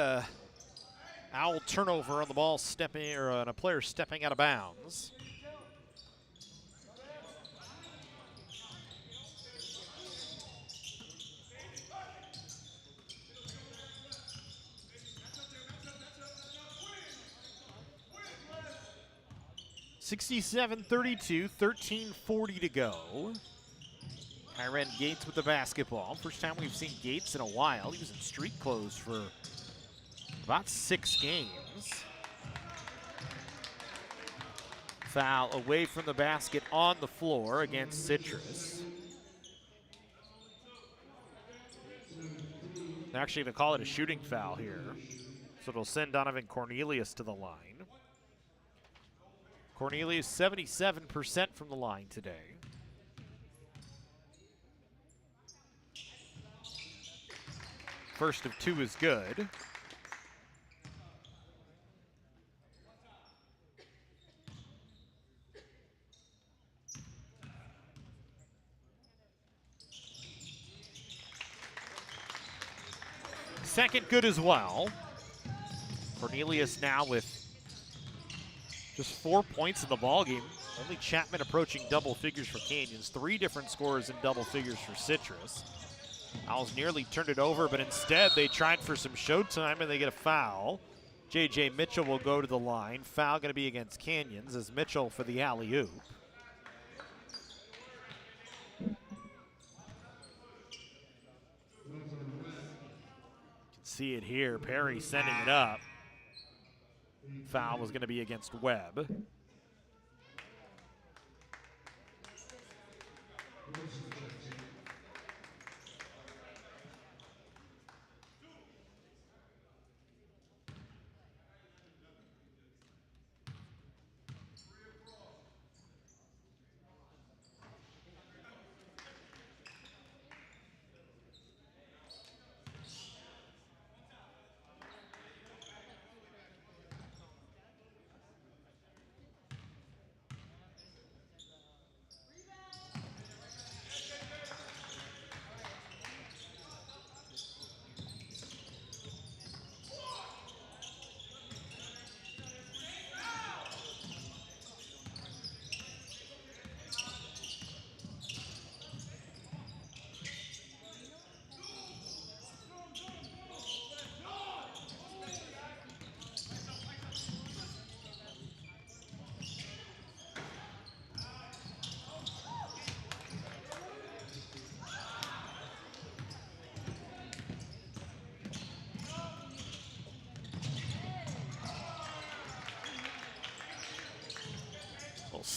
Owl turnover on the ball, on a player stepping out of bounds. .67-32, 13:40 to go. Kyren Gates with the basketball. First time we've seen Gates in a while. He was in street clothes for about 6 games. Foul away from the basket on the floor against Citrus. They're actually going to call it a shooting foul here. So it'll send Donovan Cornelius to the line. Cornelius 77% from the line today. First of 2 is good. Second good as well. Cornelius now with just 4 points in the ballgame. Only Chapman approaching double figures for Canyons. 3 different scorers in double figures for Citrus. Owls nearly turned it over, but instead they tried for some showtime and they get a foul. J.J. Mitchell will go to the line. Foul going to be against Canyons as Mitchell for the alley-oop. You can see it here. Perry sending it up. Foul was going to be against Webb.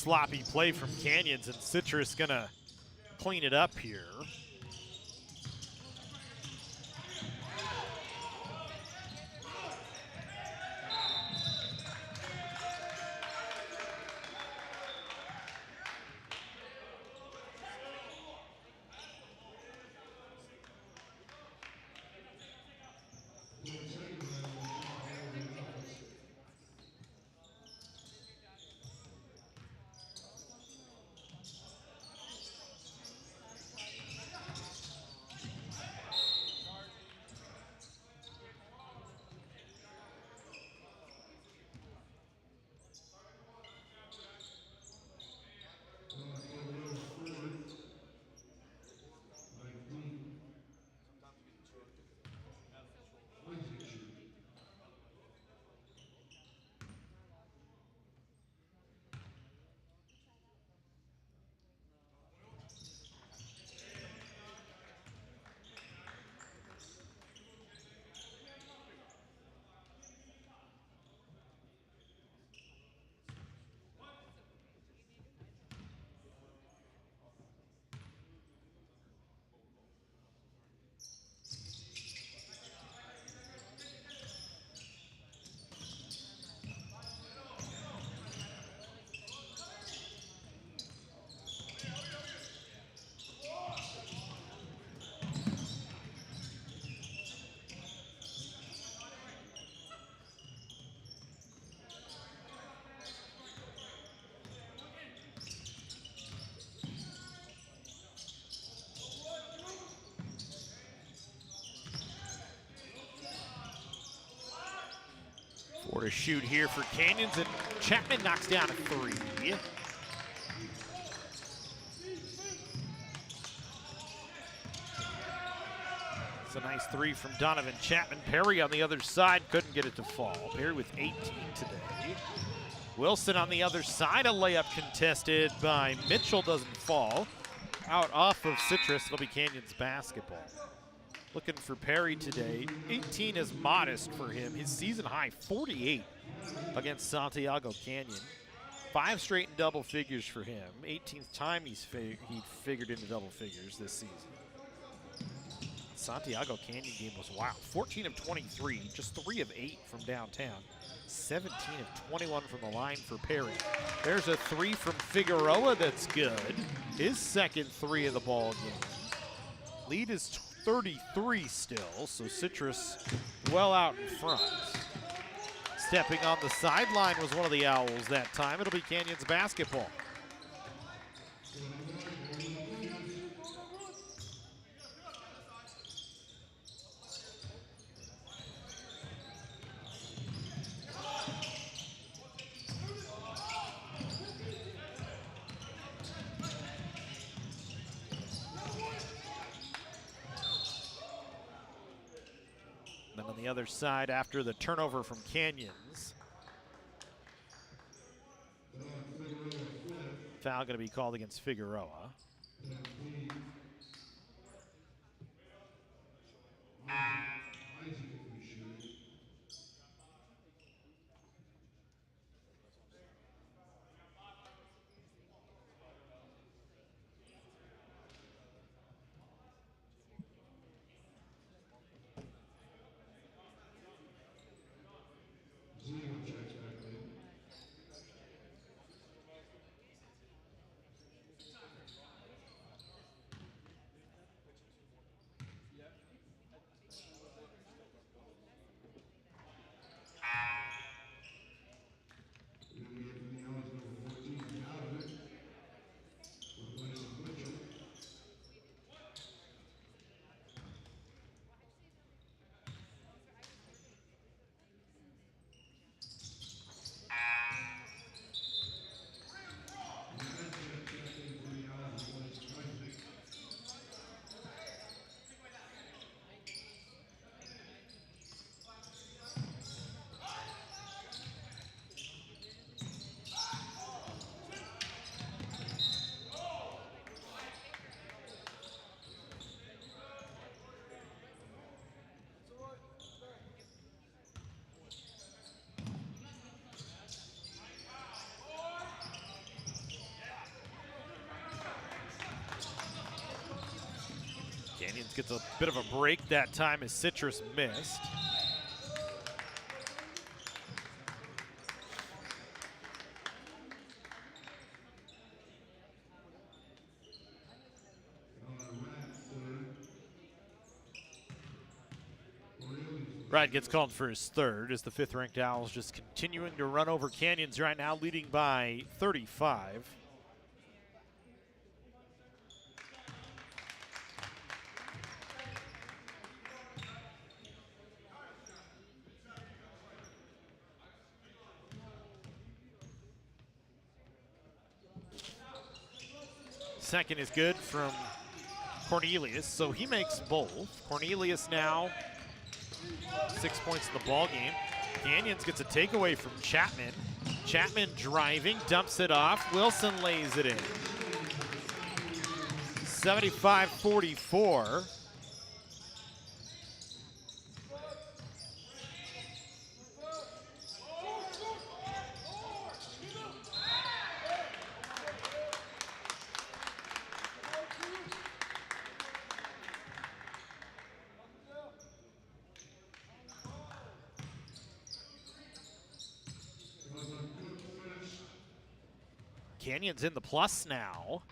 sloppy play from Canyons, and Citrus gonna clean it up here. Four to shoot here for Canyons, and Chapman knocks down a three. It's a nice three from Donovan Chapman. Perry on the other side couldn't get it to fall. Perry with 18 today. Wilson on the other side, a layup contested by Mitchell, doesn't fall. Out off of Citrus, it'll be Canyons basketball. Looking for Perry today. 18 is modest for him. His season high 48 against Santiago Canyon. 5 straight in double figures for him. 18th time he figured into double figures this season. Santiago Canyon game was wild. 14 of 23, just 3 of 8 from downtown. 17 of 21 from the line for Perry. There's a 3 from Figueroa that's good. His second 3 of the ball game. Lead is 33 still, so Citrus well out in front. Stepping on the sideline was one of the Owls that time. It'll be Canyons basketball. Then on the other side, after the turnover from Canyons, foul going to be called against Figueroa. gets a bit of a break that time as Citrus missed. Ryan gets called for his third as the 5th-ranked Owls just continuing to run over Canyons right now, leading by 35. Second is good from Cornelius, so he makes both. Cornelius now 6 points in the ball game. Canyons gets a takeaway from Chapman. Chapman driving, dumps it off. Wilson lays it in. 75-44. Canyons in the plus now.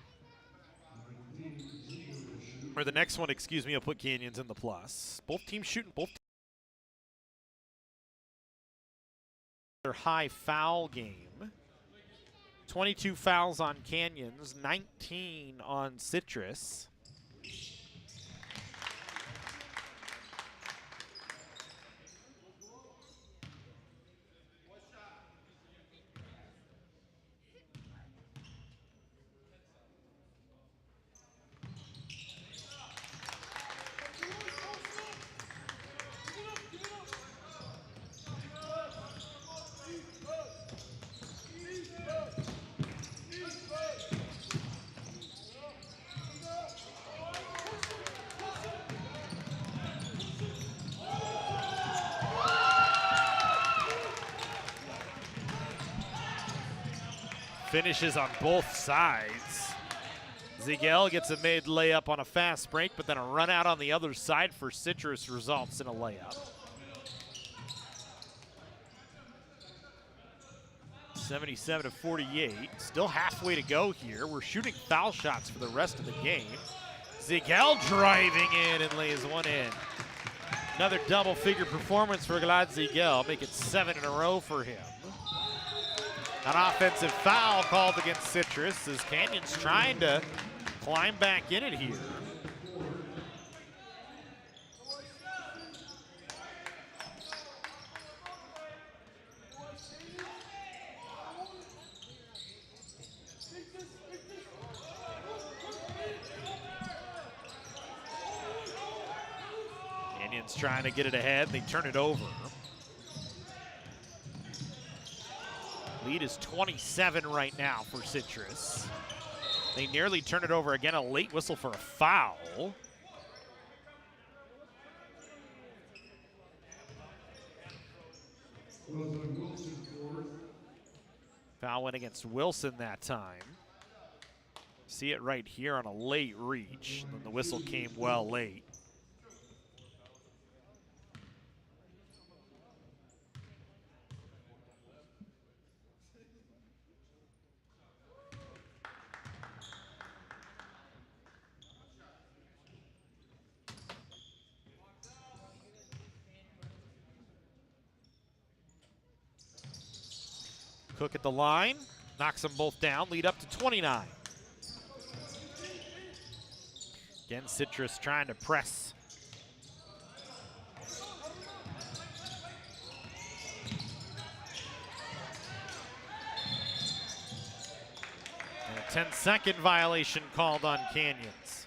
Or the next one, excuse me, will put Canyons in the plus. Both teams shooting, both their high foul game. 22 fouls on Canyons, 19 on Citrus. Finishes on both sides. Ziegel gets a made layup on a fast break, but then a run out on the other side for Citrus results in a layup. 77-48. Still halfway to go here. We're shooting foul shots for the rest of the game. Ziegel driving in and lays one in. Another double-figure performance for Glad Ziegel. Make it 7 in a row for him. An offensive foul called against Citrus as Canyons trying to climb back in it here. Canyons trying to get it ahead. They turn it over. Lead is 27 right now for Citrus. They nearly turn it over again, a late whistle for a foul. Foul went against Wilson that time. See it right here on a late reach. And then the whistle came well late. Cook at the line, knocks them both down, lead up to 29. Again, Citrus trying to press. And a 10-second violation called on Canyons.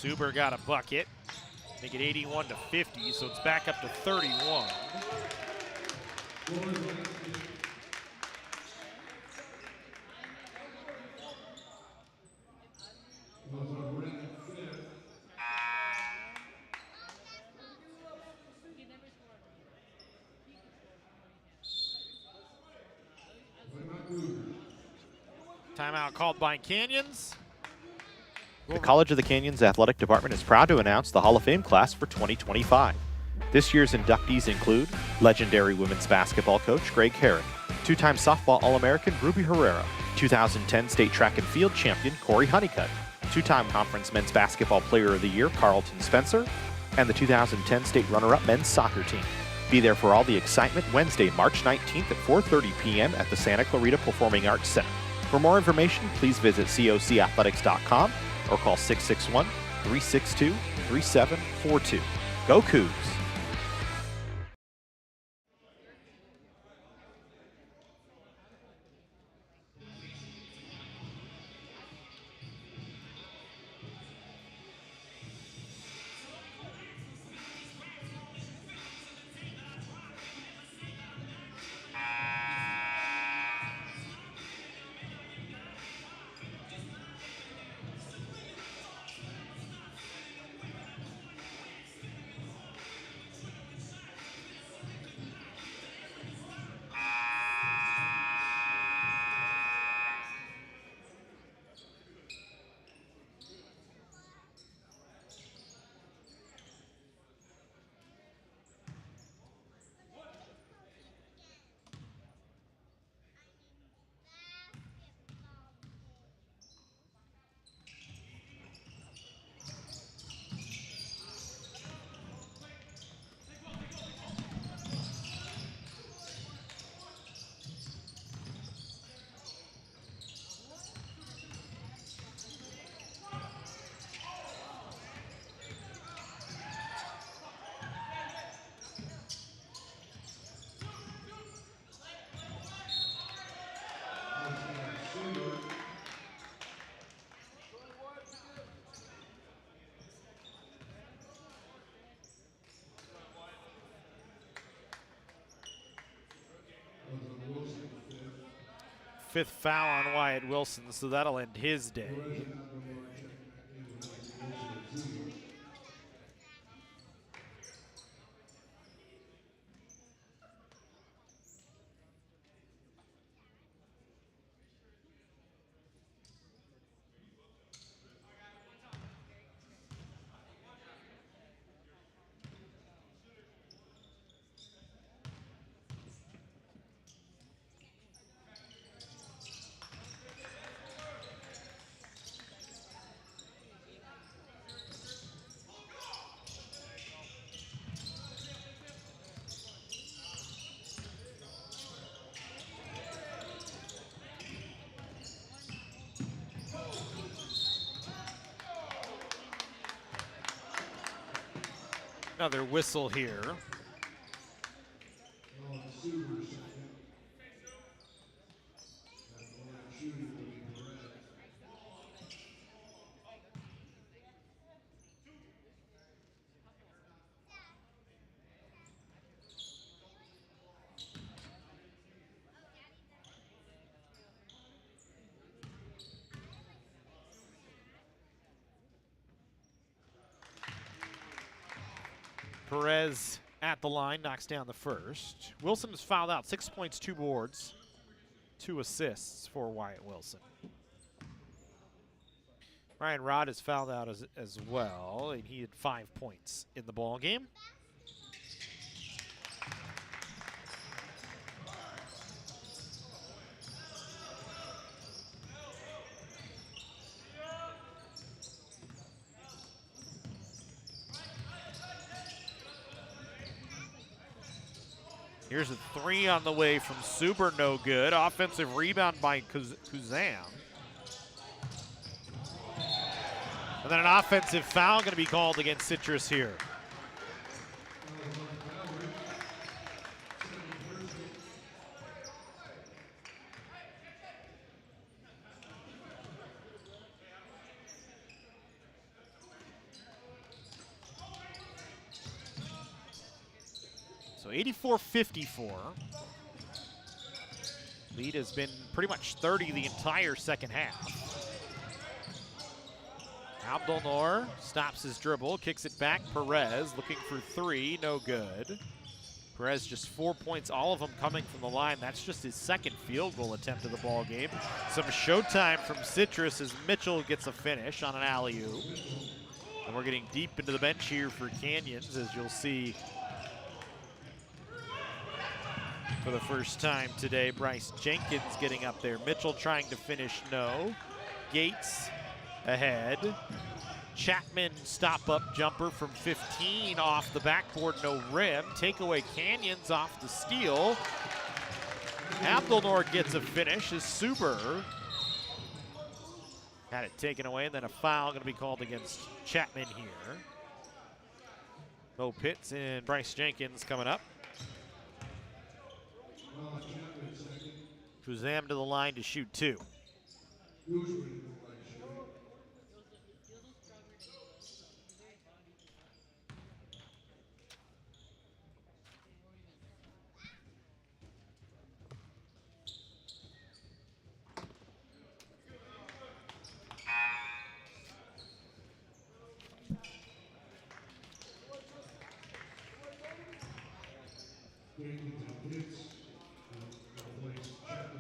Suber got a bucket. Make it 81 to 50, so it's back up to 31. Timeout called by Canyons. The College of the Canyons Athletic Department is proud to announce the Hall of Fame class for 2025. This year's inductees include legendary women's basketball coach Greg Herrick, two-time softball All-American Ruby Herrera, 2010 state track and field champion Corey Honeycutt, two-time conference men's basketball player of the year Carlton Spencer, and the 2010 state runner-up men's soccer team. Be there for all the excitement Wednesday, March 19th at 4:30 p.m. at the Santa Clarita Performing Arts Center. For more information, please visit cocathletics.com or call 661-362-3742. Go Cougs! Fifth foul on Wyatt Wilson, so that'll end his day. Another whistle here. Perez at the line, knocks down the first. Wilson has fouled out, 6 points, 2 boards, 2 assists for Wyatt Wilson. Ryan Rod has fouled out as well, and he had 5 points in the ball game. Here's a 3 on the way from Suber, no good. Offensive rebound by Kuzan. And then an offensive foul going to be called against Citrus here. So 84-54. Lead has been pretty much 30 the entire second half. Abdelnour stops his dribble, kicks it back. Perez looking for three, no good. Perez just 4 points, all of them coming from the line. That's just his second field goal attempt of the ball game. Some showtime from Citrus as Mitchell gets a finish on an alley-oop. And we're getting deep into the bench here for Canyons, as you'll see for the first time today. Bryce Jenkins getting up there. Mitchell trying to finish, no. Gates ahead. Chapman stop-up jumper from 15 off the backboard, no rim. Takeaway Canyons off the steal. Abdelnour gets a finish as Suber had it taken away, and then a foul going to be called against Chapman here. Bo Pitts and Bryce Jenkins coming up. Kuzam to the line to shoot two.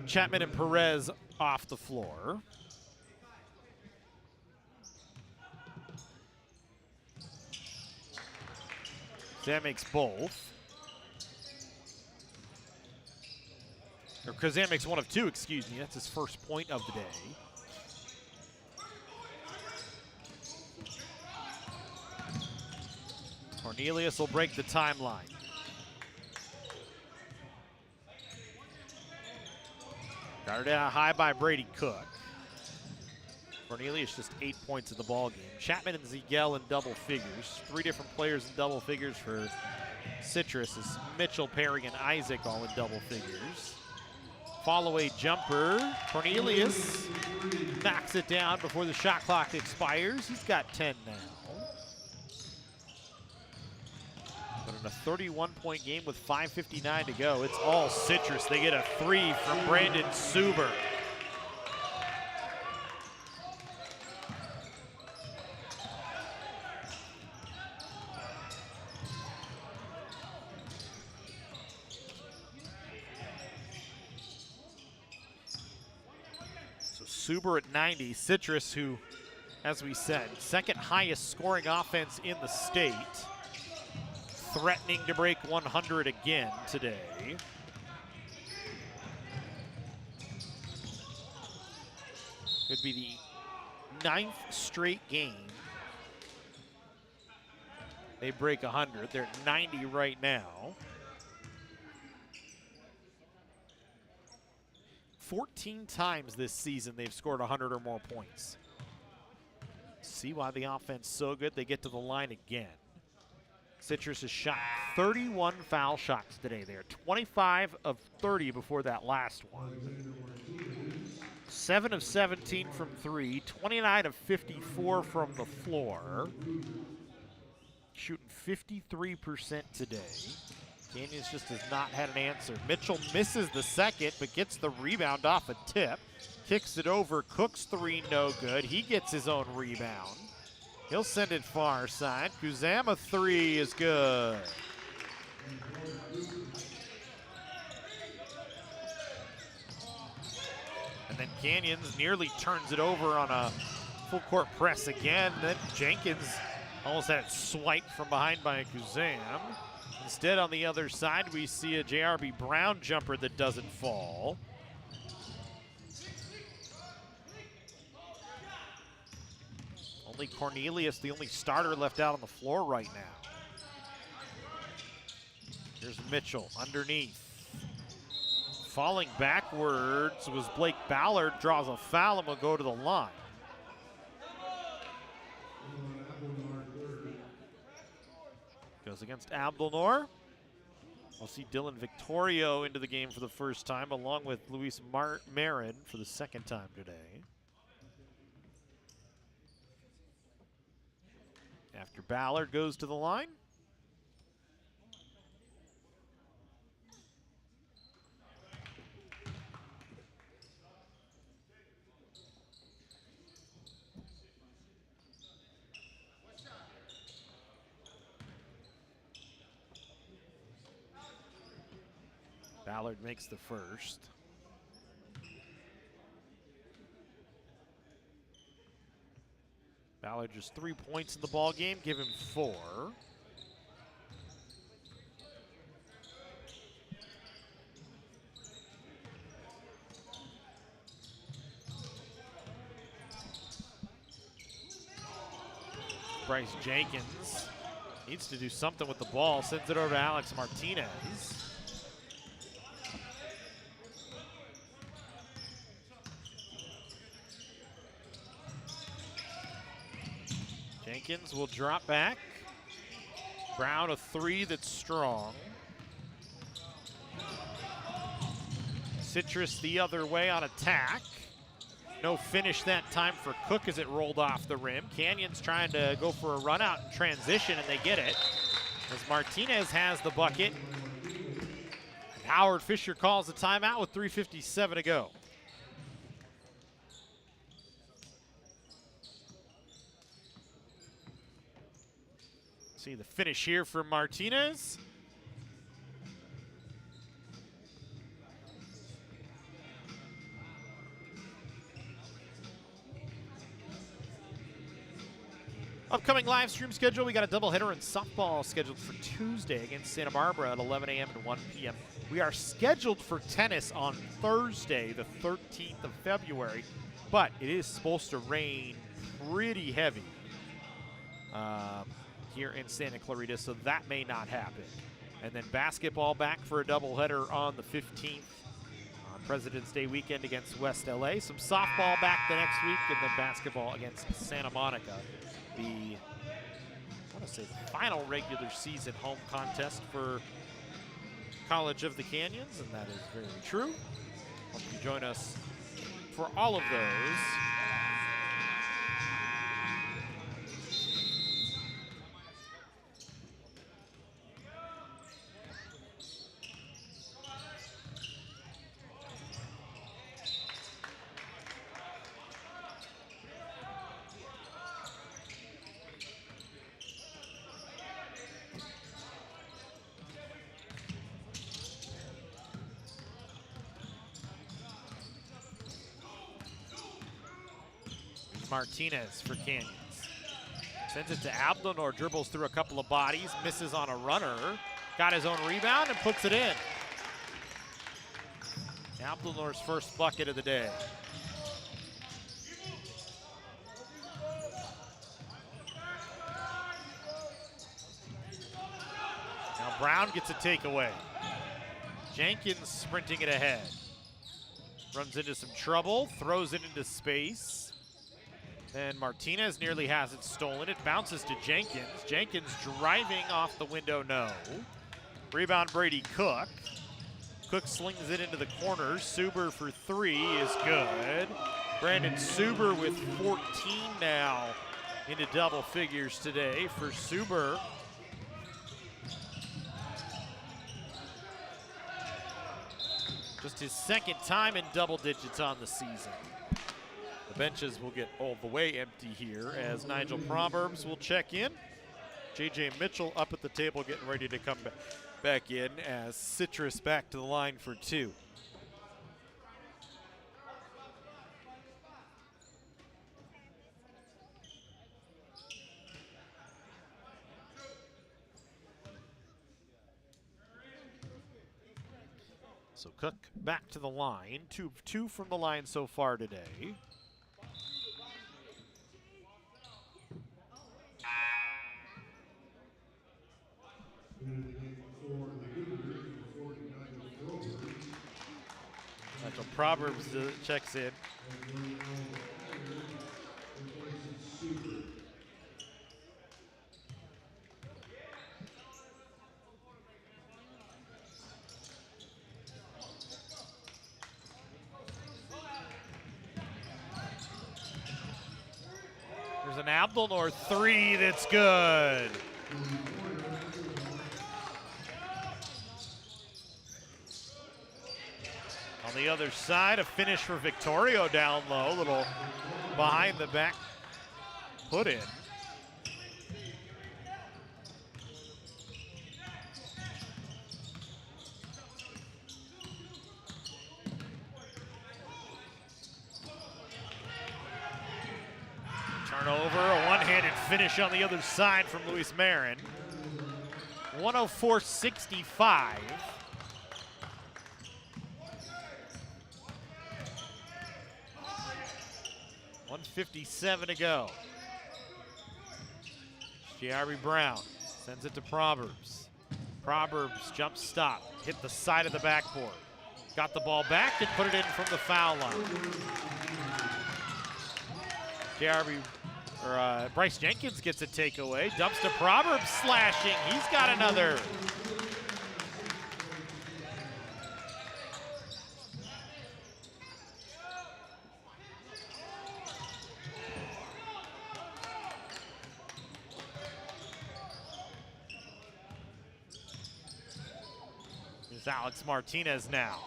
Chapman and Perez off the floor. Kazan makes both. Or Kazan makes one of two, excuse me. That's his first point of the day. Cornelius will break the timeline. Guarded out high by Brady Cook. Cornelius just 8 points in the ball game. Chapman and Ziegel in double figures. Three different players in double figures for Citrus is Mitchell, Perry, and Isaac all in double figures. Fall-away jumper. Cornelius knocks it down before the shot clock expires. He's got 10 now. But in a 31-point game with 5:59 to go, it's all Citrus. They get a three from Brandon Suber. So Suber at 90. Citrus, who, as we said, second highest scoring offense in the state, threatening to break 100 again today. Could be the 9th straight game they break 100. They're at 90 right now. 14 times this season they've scored 100 or more points. See why the offense so good. They get to the line again. Citrus has shot 31 foul shots today. They're 25 of 30 before that last one. 7 of 17 from three, 29 of 54 from the floor. Shooting 53% today. Canyons just has not had an answer. Mitchell misses the second, but gets the rebound off a tip. Kicks it over, Cook's three, no good. He gets his own rebound. He'll send it far side. Kuzama three is good. And then Canyons nearly turns it over on a full court press again. Then Jenkins almost had it swiped from behind by Kuzam. Instead, on the other side, we see a JRB Brown jumper that doesn't fall. Only Cornelius, the only starter left out on the floor right now. Here's Mitchell underneath. Falling backwards was Blake Ballard, draws a foul and will go to the line. Goes against Abdelnour. We'll see Dylan Victorio into the game for the first time, along with Luis Marin for the second time today. After Ballard goes to the line. Ballard makes the first. Ballard just 3 points in the ball game, give him 4. Bryce Jenkins needs to do something with the ball, sends it over to Alex Martinez. Jenkins will drop back. Brown a 3 that's strong. Citrus the other way on attack. No finish that time for Cook as it rolled off the rim. Canyon's trying to go for a run out in transition, and they get it. As Martinez has the bucket. Howard Fisher calls the timeout with 3:57 to go. See the finish here from Martinez. Upcoming live stream schedule, we got a doubleheader in softball scheduled for Tuesday against Santa Barbara at 11 a.m. and 1 p.m. We are scheduled for tennis on Thursday, the 13th of February, but it is supposed to rain pretty heavy here in Santa Clarita, so that may not happen. And then basketball back for a doubleheader on the 15th on President's Day weekend against West LA. Some softball back the next week, and then basketball against Santa Monica. I want to say the final regular season home contest for College of the Canyons, and that is very true. Hope you join us for all of those. Martinez for Canyons. Sends it to Abdelnor, dribbles through a couple of bodies, misses on a runner, got his own rebound and puts it in. Abdelnor's first bucket of the day. Now Brown gets a takeaway. Jenkins sprinting it ahead. Runs into some trouble, throws it into space. And Martinez nearly has it stolen. It bounces to Jenkins. Jenkins driving off the window, no. Rebound Brady Cook. Cook slings it into the corner. Suber for 3 is good. Brandon Suber with 14 now into double figures today for Suber. Just his second time in double digits on the season. The benches will get all the way empty here as Nigel Proverbs will check in. J.J. Mitchell up at the table getting ready to come back in as Citrus back to the line for 2. So Cook back to the line, 2 of 2 from the line so far today. Nigel Proverbs checks in. There's an Abdelnor 3 that's good. On the other side, a finish for Victorio down low, little behind the back put in. Turnover, a one-handed finish on the other side from Luis Marin. 104-65. .157 to go. J.R.B. Brown sends it to Proverbs. Proverbs jump stop, hit the side of the backboard. Got the ball back and put it in from the foul line. Bryce Jenkins gets a takeaway. Dumps to Proverbs, slashing. He's got another. Here's Alex Martinez now.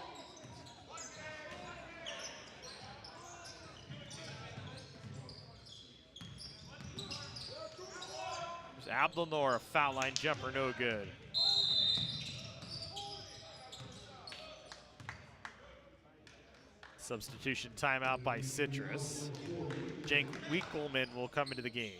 Abdelnour, a foul line jumper, no good. Substitution timeout by Citrus. Jake Wiekelman will come into the game.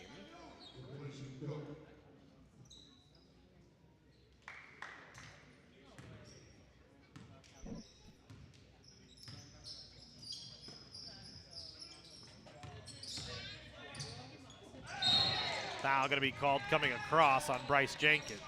Foul going to be called coming across on Bryce Jenkins.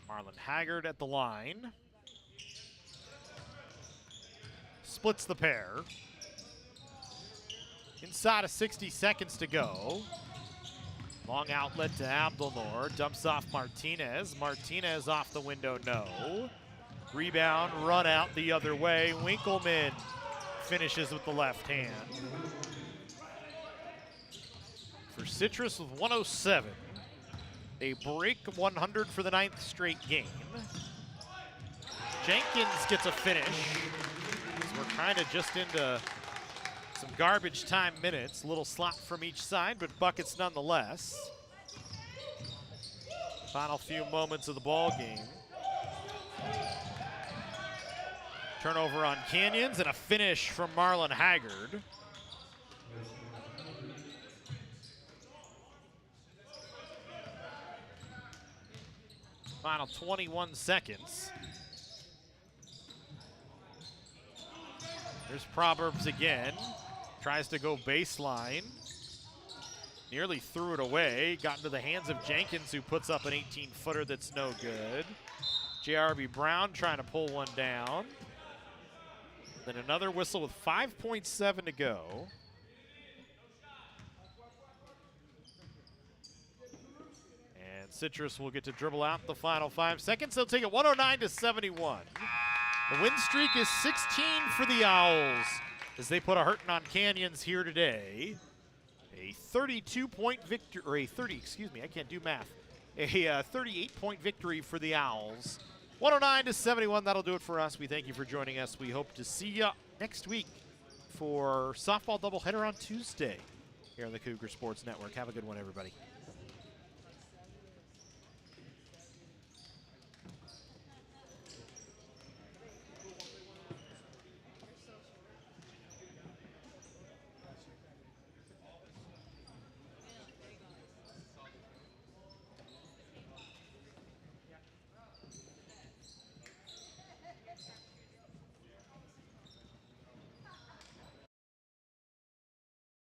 Marlon Haggard at the line. Splits the pair. Inside of 60 seconds to go. Long outlet to Abdelnour. Dumps off Martinez. Martinez off the window, no. Rebound, run out the other way. Winkleman finishes with the left hand. For Citrus with 107. They break 100 for the 9th straight game. Jenkins gets a finish. So we're kind of just into some garbage time minutes. A little slop from each side, but buckets nonetheless. Final few moments of the ball game. Turnover on Canyons and a finish from Marlon Haggard. Final 21 seconds. There's Proverbs again. Tries to go baseline. Nearly threw it away. Got into the hands of Jenkins, who puts up an 18-footer that's no good. J.R.B. Brown trying to pull one down. Then another whistle with 5.7 to go. Citrus will get to dribble out the final 5 seconds. They'll take it 109-71. The win streak is 16 for the Owls as they put a hurting on Canyons here today. A 32-point victory, or a 38-point victory for the Owls. 109-71, that'll do it for us. We thank you for joining us. We hope to see you next week for softball doubleheader on Tuesday here on the Cougar Sports Network. Have a good one, everybody.